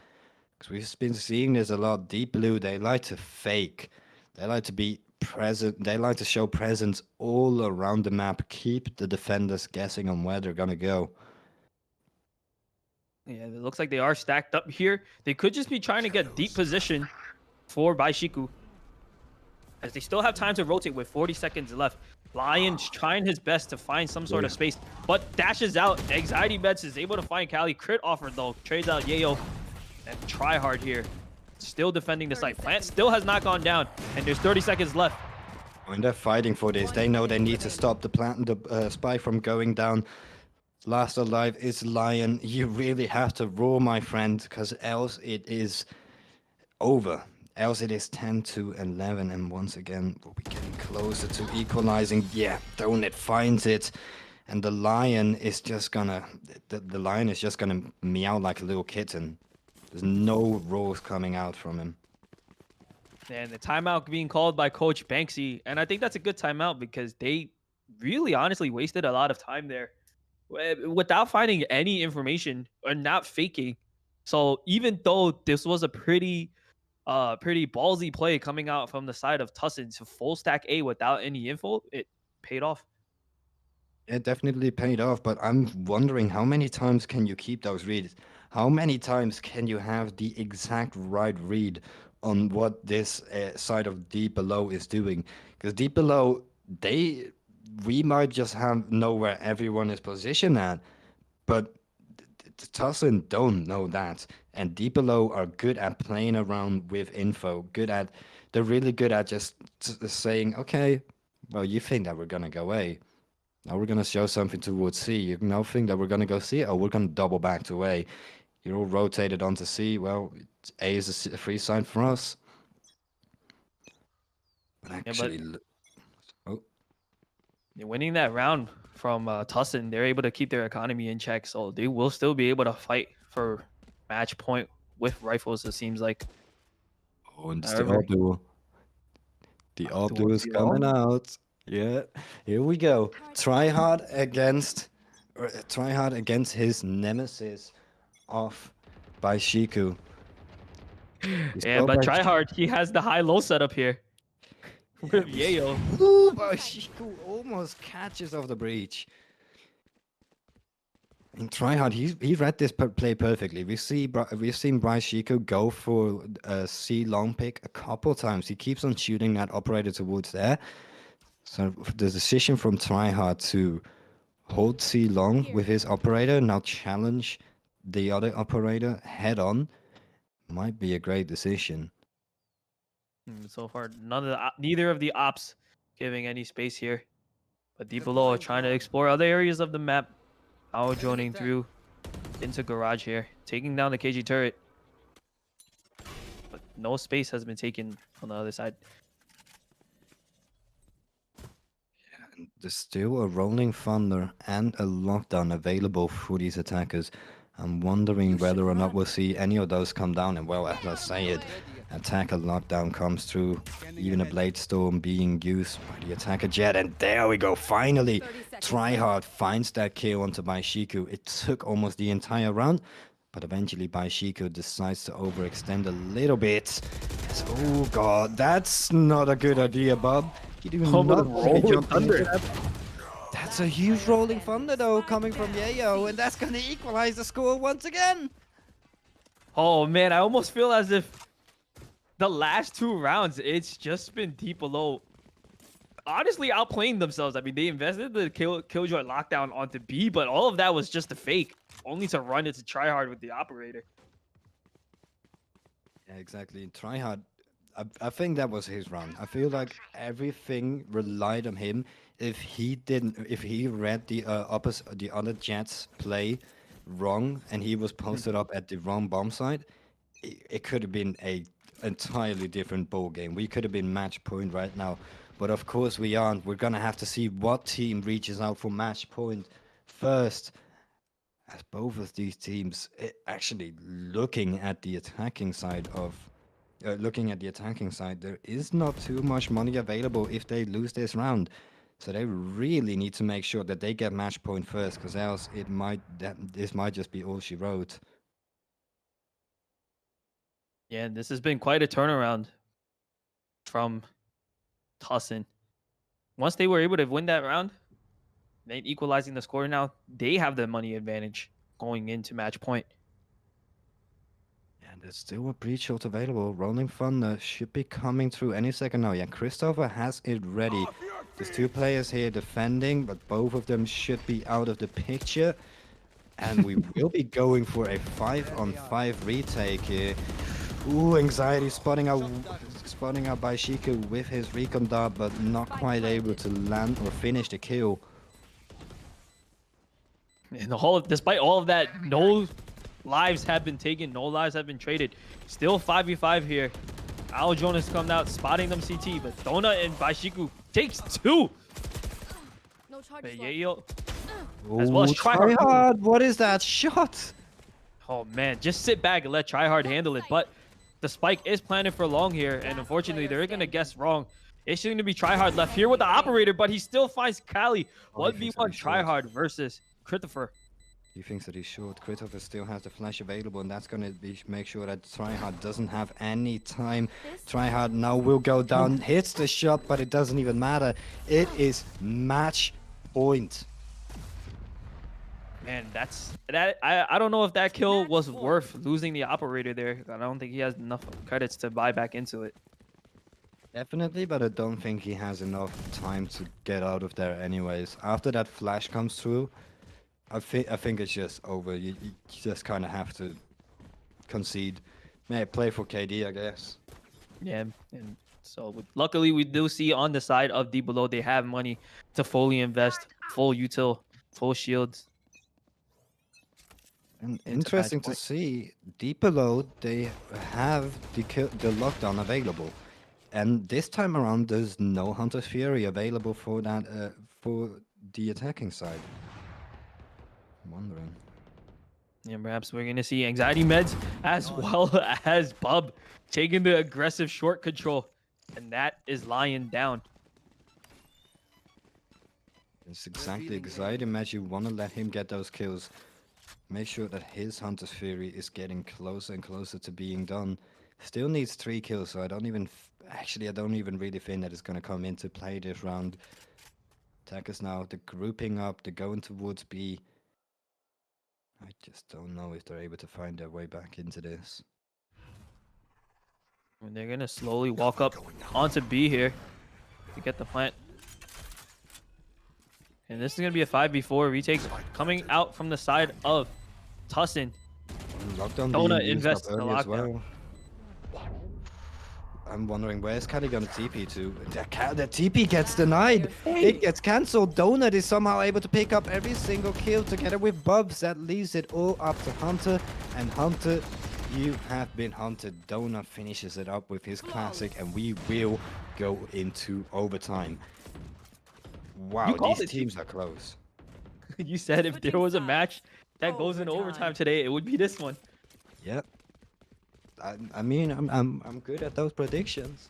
Because we've been seeing this a lot. Deep Blue, they like to fake. They like to be present. They like to show presence all around the map. Keep the defenders guessing on where they're going to go. Yeah, it looks like they are stacked up here. They could just be trying to get deep position for Baishiku, as they still have time to rotate with 40 seconds left. Lion's trying his best to find some sort of space, but dashes out. Anxiety Meds is able to find Cali. Crit offer, though. Trades out Yayo. And Tryhard here. Still defending the site. Plant still has not gone down, and there's 30 seconds left. When they're fighting for this, they know they need to stop the spy from going down. Last alive is Lion. You really have to roar, my friend, because else it is over. Else it is 10-11, and once again we'll be getting closer to equalizing. Yeah, Donut finds it, and the Lion is just gonna the Lion is just gonna meow like a little kitten. There's no roars coming out from him. And the timeout being called by Coach Banksy, and I think that's a good timeout because they really honestly wasted a lot of time there without finding any information or not faking. So even though this was a pretty ballsy play coming out from the side of Tussin to full stack A without any info, it paid off. It definitely paid off, but I'm wondering how many times can you keep those reads? How many times can you have the exact right read on what this side of Deep Below is doing? Because Deep Below, we might just know where everyone is positioned at, but Tussin don't know that. And Deep Below are good at playing around with info, good at They're really good at just saying, okay, well, you think that we're gonna go A. Now we're gonna show something towards C. You now think that we're gonna go C. Oh, we're gonna double back to A. You're all rotated onto C. Well, A is a free sign for us. But Yeah, actually, oh, winning that round from Tussin, they're able to keep their economy in check, so they will still be able to fight for match point with rifles. It seems like. oh, and it's the However, AWP duel. The AWP duel duel is duel. coming out. Yeah, here we go. Tryhard against his nemesis off by Shiku. Yeah, but Tryhard, he has the high-low setup here with Yayo. Ooh, but Shiku almost catches off the breach. And Tryhard, he read this play perfectly. We've seen Bryce Shiku go for a C long pick a couple times. He keeps on shooting that operator towards there. So the decision from Tryhard to hold C long with his operator, now challenge the other operator head on, might be a great decision. So far, neither of the ops giving any space here. But deep below are trying to explore other areas of the map. Power droning through into garage here, taking down the KG turret. But no space has been taken on the other side. There's still a rolling thunder and a lockdown available for these attackers. I'm wondering whether or not we'll see any of those come down. And well, as I say it, attacker lockdown comes through. Even a blade storm being used by the attacker jet. And there we go. Finally, Tryhard finds that kill onto Baishiku. It took almost the entire round. But eventually Baishiku decides to overextend a little bit. Oh god, that's not a good idea, Bob. You do not want to be jumping into that. That's a huge rolling thunder though, coming from Yayo, and that's gonna equalize the score once again. Oh man, I almost feel as if the last 2 rounds, it's just been deep below. Honestly, outplaying themselves. I mean, they invested the Killjoy lockdown onto B, but all of that was just a fake, only to run it to Tryhard with the operator. Yeah, exactly. Tryhard, I think that was his run. I feel like everything relied on him. If he read the other Jets play wrong, and he was posted up at the wrong bomb site, it could have been a entirely different ball game. We could have been match point right now, but of course we aren't. We're gonna have to see what team reaches out for match point first. As both of these teams actually looking at the attacking side, there is not too much money available if they lose this round. So they really need to make sure that they get match point first, because else this might just be all she wrote. Yeah, this has been quite a turnaround from Tussin. Once they were able to win that round, they equalizing the score now, they have the money advantage going into match point. And there's still a breach shot available. Rolling Thunder should be coming through any second now. Yeah, Christopher has it ready. There's 2 players here defending, but both of them should be out of the picture. And we will be going for a 5-on-5 retake here. Ooh, anxiety spotting out by Shiku with his recon dart, but not quite able to land or finish the kill. And despite all of that, no lives have been taken, no lives have been traded. Still 5v5 here. Al Jonas come out, spotting them CT, but Donut and Baishiku takes 2. No charges But left. Yayo, as well as Ooh, Tryhard. Tryhard, what is that shot? Oh man, just sit back and let Tryhard handle it. But the spike is planted for long here, and unfortunately, they're gonna guess wrong. It's going to be Tryhard left here with the operator, but he still finds Cali. Oh, he thinks that 1v1 he's short. Tryhard versus Christopher. He thinks that he's short. Christopher still has the flash available, and that's gonna make sure that Tryhard doesn't have any time. Tryhard now will go down, hits the shot, but it doesn't even matter. It is match point. Man, I don't know if that kill was worth losing the operator there. I don't think he has enough credits to buy back into it. Definitely, but I don't think he has enough time to get out of there anyways. After that flash comes through, I think it's just over. You just kind of have to concede. Play for KD, I guess. Yeah, and So luckily, we do see on the side of Deep Below, they have money to fully invest, full util, full shields. And Into interesting match to point. see, deep below, they have the lockdown available. And this time around, there's no Hunter's Fury available for that for the attacking side. I'm wondering. And perhaps we're going to see Anxiety Meds as well as Bub taking the aggressive short control. And that is Lion down. It's exactly Anxiety Match. You want to let him get those kills. Make sure that his Hunter's Fury is getting closer and closer to being done. Still needs 3 kills, so I don't even... Actually, I don't even really think that it's going to come into play this round. Attackers now, they're grouping up, they're going towards B. I just don't know if they're able to find their way back into this. And they're going to slowly walk up onto B here to get the plant. And this is going to be a 5v4 retake coming out from the side of Tussin. Lockdown Donut being used up invests in the early as lockdown. well. I'm wondering where's Cali gonna TP to? The TP gets denied. It gets cancelled. Donut is somehow able to pick up every single kill together with Bubs. That leaves it all up to Hunter. And Hunter, you have been hunted. Donut finishes it up with his classic, and we will go into overtime. Wow, called these it. teams are close. You said if there was a match that goes in overtime today, it would be this one. Yep. I mean, I'm good at those predictions.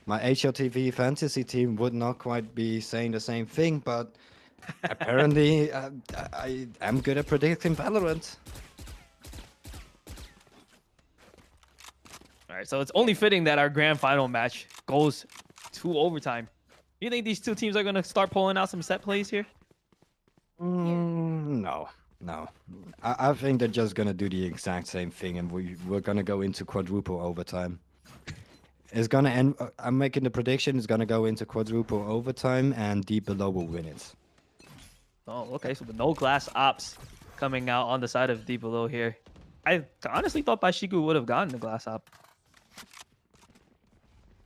My HLTV fantasy team would not quite be saying the same thing, but apparently I am good at predicting Valorant. All right, so it's only fitting that our grand final match goes to overtime. You think these two teams are going to start pulling out some set plays here? No. I think they're just gonna do the exact same thing, and we're gonna go into quadruple overtime. It's gonna end. I'm making the prediction. It's gonna go into quadruple overtime, and Deep Below will win it. Oh, okay. So with no glass ops coming out on the side of Deep Below here. I honestly thought Bashiku would have gotten the glass op.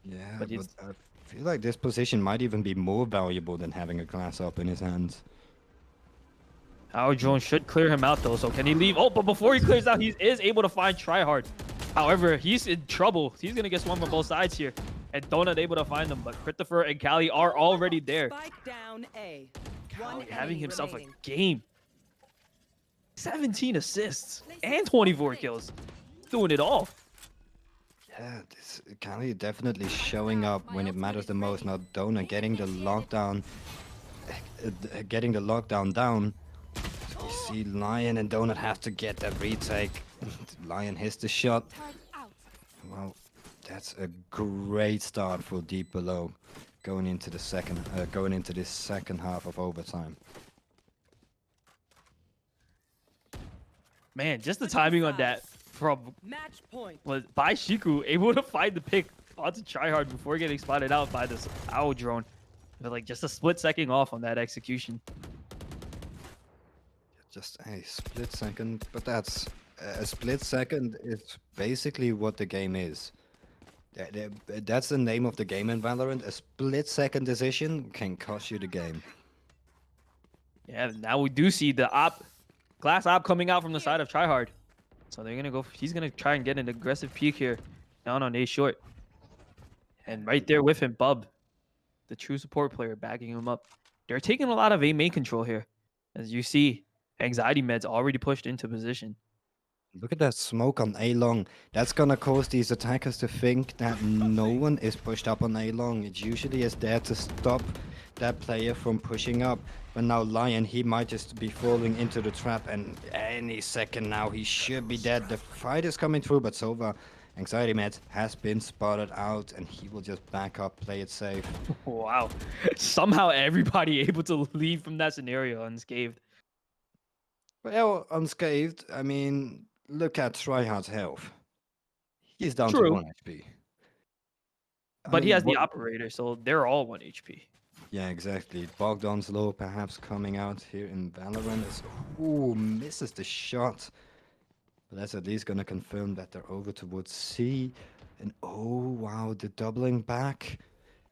Yeah, But but he's- I feel like this position might even be more valuable than having a glass up in his hands. Our drone should clear him out though. So can he leave? Oh, but before he clears out, he is able to find Tryhard. However, he's in trouble. He's gonna get swarmed from both sides here. And Donut able to find him, but Christopher and Callie are already there. Spike down A. Callie having himself remaining. a game. 17 assists and 24 kills. Doing it all. Yeah, this Cali definitely showing up when it matters the most. Now Donut getting the lockdown, down. We see Lion and Donut have to get that retake. Lion hits the shot. Turret out. Well, that's a great start for Deep Below, going into this second half of overtime. Man, just the timing on that from Match point. was by Shiku able to find the pick onto Tryhard before getting spotted out by this owl drone. But like just a split second off on that execution. Just a split second, but that's a split second is basically what the game is. That's the name of the game in Valorant. A split second decision can cost you the game. Yeah, now we do see the glass op coming out from the side of Tryhard. So they're gonna go. He's gonna try and get an aggressive peek here, down on A short. And right there with him, Bub, the true support player, backing him up. They're taking a lot of A main control here, as you see. Anxiety Meds already pushed into position. Look at that smoke on A long. That's gonna cause these attackers to think that no one is pushed up on A long. It usually is there to stop that player from pushing up. But now Lion, he might just be falling into the trap, and any second now he should be dead. The fight is coming through, but Sova, Anxiety Meds, has been spotted out, and he will just back up, play it safe. Wow. Somehow everybody able to leave from that scenario unscathed. Well, unscathed, I mean, look at Tryhard's health. He's down True. to 1 HP. I But he mean, has the what- operator, so they're all 1 HP. Yeah, exactly. Bogdan's low perhaps coming out here in Valorant. Ooh, misses the shot. But that's at least gonna confirm that they're over towards C. And oh wow, the doubling back.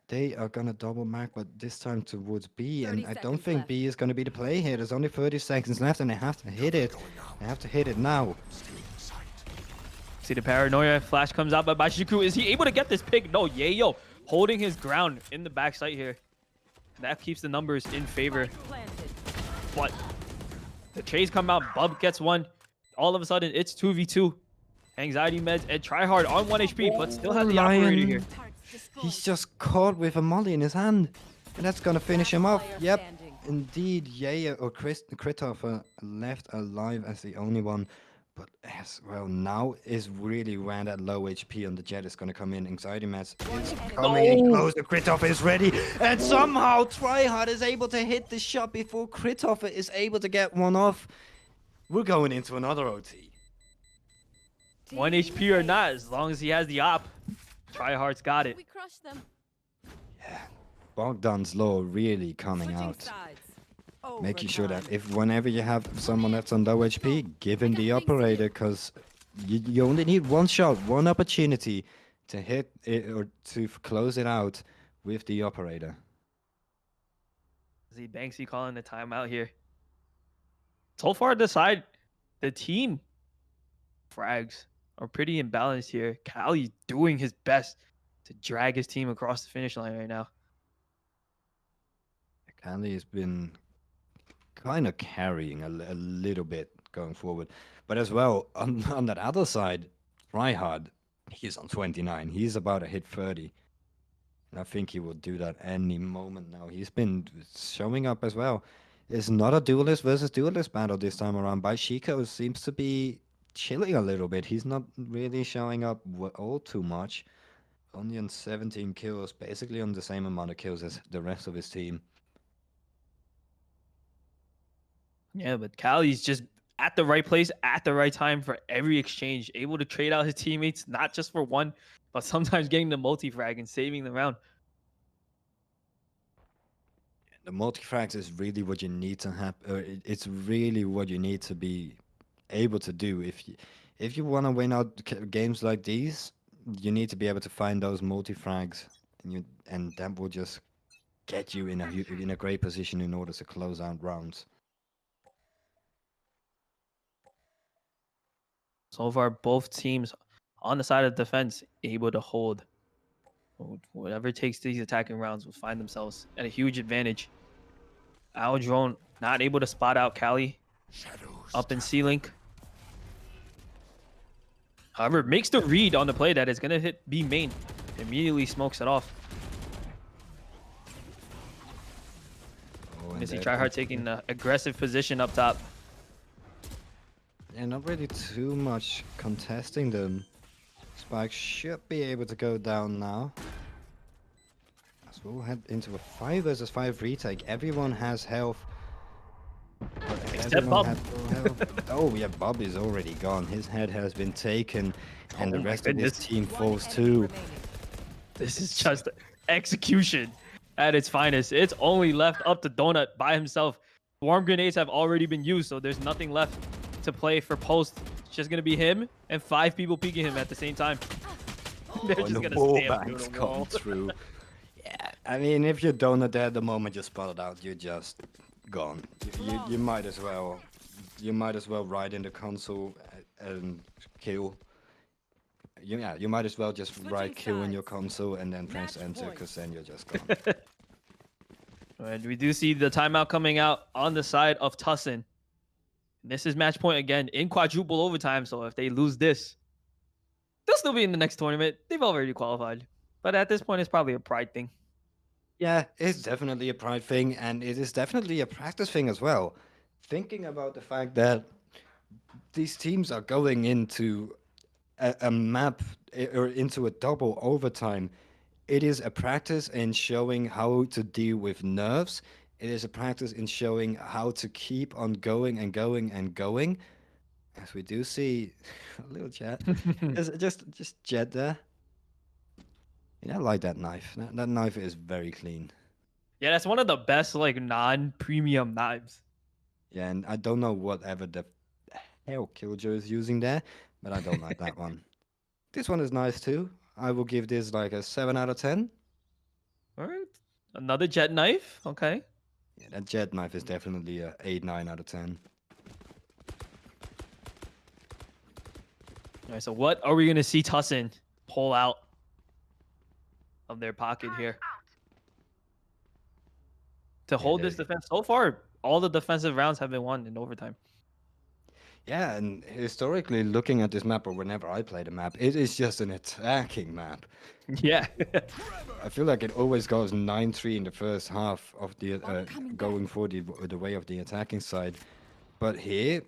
They are gonna double back, but this time towards B. And 30 I don't seconds think left. B is gonna be the play here. There's only 30 seconds left, and they have to hit it. They have to hit it now. See the paranoia. Flash comes out, but Bashiku, is he able to get this pick? No, Yayo holding his ground in the backside here. That keeps the numbers in favor. Spike planted. But the trades come out. Bub gets one. All of a sudden, it's 2v2. Anxiety meds and Tryhard on 1 HP, but still has the Lion. operator here. He's just caught with a molly in his hand. And that's gonna finish him off. Player Yep. standing. Indeed, Yaya or Christopher left alive as the only one. But as well, now is really when that low HP on the Jet is gonna come in. Anxiety meds is coming in close. The Christopher is ready. And somehow Tryhard is able to hit the shot before Christopher is able to get one off. We're going into another OT. 1 HP or not, as long as he has the op. Tryhard's got it. We crushed them. Bogdan's Law really coming Switching out. sides. Making sure that Overtime. if whenever you have someone that's on low HP, give him the operator, because you only need one shot, one opportunity to hit it or to close it out with the operator. See Banksy calling the timeout here. So far, the team frags are pretty imbalanced here. Cali doing his best to drag his team across the finish line right now. Cali has been kind of carrying a little bit going forward. But as well, on that other side, Tryhard, he's on 29. He's about to hit 30. And I think he will do that any moment now. He's been showing up as well. It's not a duelist versus duelist battle this time around. Baishiko seems to be chilling a little bit. He's not really showing up all too much. Only on 17 kills, basically on the same amount of kills as the rest of his team. Yeah, but Cali's just at the right place at the right time for every exchange, able to trade out his teammates, not just for one, but sometimes getting the multi-frag and saving the round. The multi-frags is really what you need to have. It's really what you need to be able to do. If you want to win out games like these, you need to be able to find those multi-frags, and that will just get you in a great position in order to close out rounds. So far, both teams on the side of defense able to hold. Whatever it takes these attacking rounds will find themselves at a huge advantage. Our drone not able to spot out Cali up in C-Link. However, makes the read on the play that is going to hit B main. Immediately smokes it off. Oh, Missy and Tryhard taking an aggressive position up top. and not really too much contesting them. Spike should be able to go down now. As we'll head into a 5 versus 5 retake. Everyone has health. Except Everyone Bob. has full health. Oh yeah, Bob is already gone. His head has been taken, and Oh the my rest of his goodness. team One falls enemy too. remaining. This is just execution at its finest. It's only left up to Donut by himself. Swarm grenades have already been used, so there's nothing left to play for post. It's just gonna be him and 5 people peeking him at the same time. They're When just the gonna wall stamp through banks the come wall. through. Yeah, I mean, if you're Donut there, the moment you spot it out, you're just gone. You might as well. You might as well ride in the console and kill. You might as well just Switching write kill in your sides. console and then press Match enter, point. because then you're just gone. And we do see the timeout coming out on the side of Tussin. This is match point again in quadruple overtime. So if they lose this, they'll still be in the next tournament. They've already qualified. But at this point, it's probably a pride thing. Yeah, it's definitely a pride thing, and it is definitely a practice thing as well. Thinking about the fact that these teams are going into a map or into a double overtime, it is a practice in showing how to deal with nerves. It is a practice in showing how to keep on going and going and going. As we do see a little Jet, just Jet there. I like that knife. That knife is very clean. Yeah, that's one of the best like non-premium knives. Yeah, and I don't know whatever the hell Killjoy is using there, but I don't like that one. This one is nice too. I will give this like a 7 out of 10. All right. Another jet knife. Okay. Yeah, that jet knife is definitely a 8, 9 out of 10. All right. So what are we gonna see Tussin pull out of their pocket here to hold this defense? So far, all the defensive rounds have been won in overtime. Yeah, and historically, looking at this map, or whenever I play the map, it is just an attacking map. Yeah. I feel like it always goes 9-3 in the first half of the going for the way of the attacking side. But here,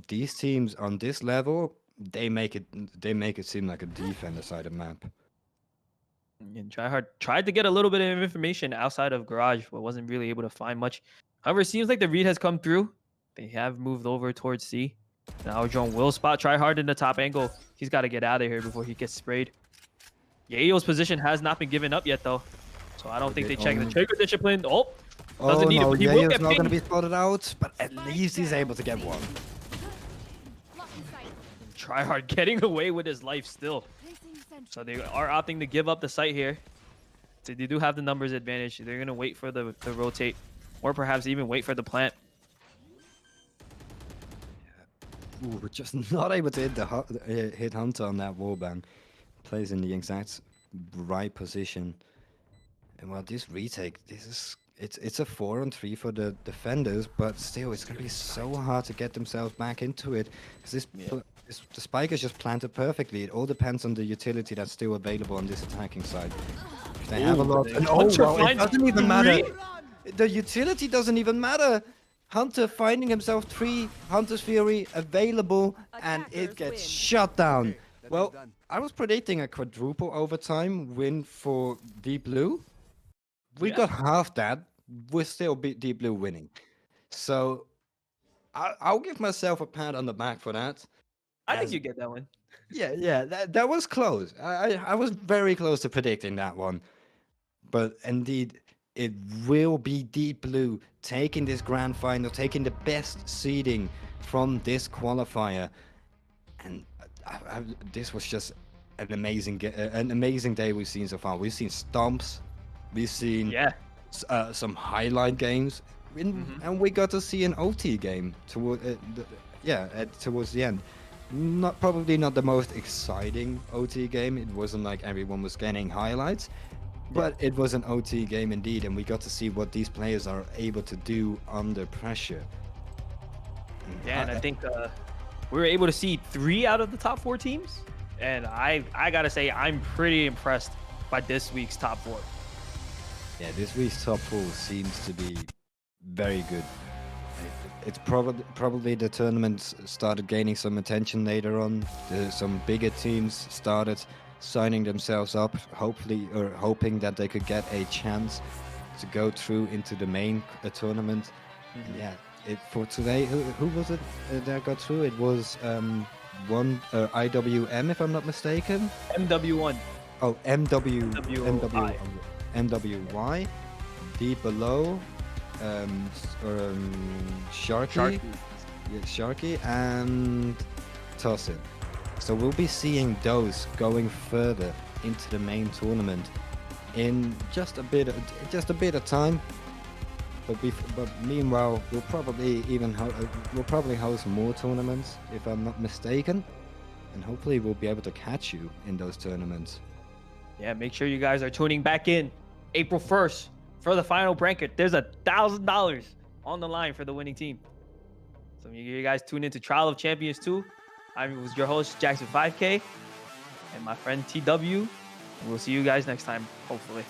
these teams on this level, they make it seem like a defender side of map. And Tryhard tried to get a little bit of information outside of Garage, but wasn't really able to find much. However, it seems like the read has come through. They have moved over towards C. Now Drone will spot Tryhard in the top angle. He's got to get out of here before he gets sprayed. Yayo's position has not been given up yet, though. So I don't think they check the trigger discipline. Oh, doesn't need it, but he will get not going to be pinged. spotted out, but at least he's able to get one. Lock in sight. Tryhard getting away with his life still. Placing sentry. So they are opting to give up the site here. So they do have the numbers advantage. They're going to wait for the rotate, or perhaps even wait for the plant. Ooh, we're just not able to hit Hunter on that wallbang. Plays in the exact right position. And well, this retake, it's a 4-on-3 for the defenders, but still, it's gonna be so hard to get themselves back into it. 'Cause the spike is just planted perfectly. It all depends on the utility that's still available on this attacking side. If they have a lot, and Hunter well, it finds doesn't even matter. three? The utility doesn't even matter. Hunter finding himself 3, Hunter's Fury available, and it Attackers gets win. shut down. That Well, is done. I was predicting a quadruple overtime win for Deep Blue. We got half that. We're still Deep Blue winning. So I'll give myself a pat on the back for that. I think As- you get that one. Yeah, that was close. I was very close to predicting that one. But indeed, it will be Deep Blue taking this grand final, taking the best seeding from this qualifier. And this was just an amazing day we've seen so far. We've seen stomps, we've seen Yeah. some highlight games, and we got to see an OT game towards the end. Probably not the most exciting OT game. It wasn't like everyone was getting highlights, but it was an OT game indeed, and we got to see what these players are able to do under pressure. Yeah, and I think we were able to see 3 out of the top 4 teams. And I gotta say, I'm pretty impressed by this week's top 4. Yeah, this week's top 4 seems to be very good. It's probably the tournament started gaining some attention later on. Some bigger teams started signing themselves up, hoping that they could get a chance to go through into the main tournament. Yeah, for today, who was it that got through? It was IWM, if I'm not mistaken. MW1. Oh, MWY. Deep Below, Sharky. Yeah, Sharky and ToC. So we'll be seeing those going further into the main tournament in just a bit of time. But meanwhile, we'll probably host more tournaments, if I'm not mistaken, and hopefully we'll be able to catch you in those tournaments. Yeah, make sure you guys are tuning back in April 1st for the final bracket. There's $1,000 on the line for the winning team. So you guys tune into Trial of Champions 2. I was your host, Jackson 5K, and my friend TW. And we'll see you guys next time, hopefully.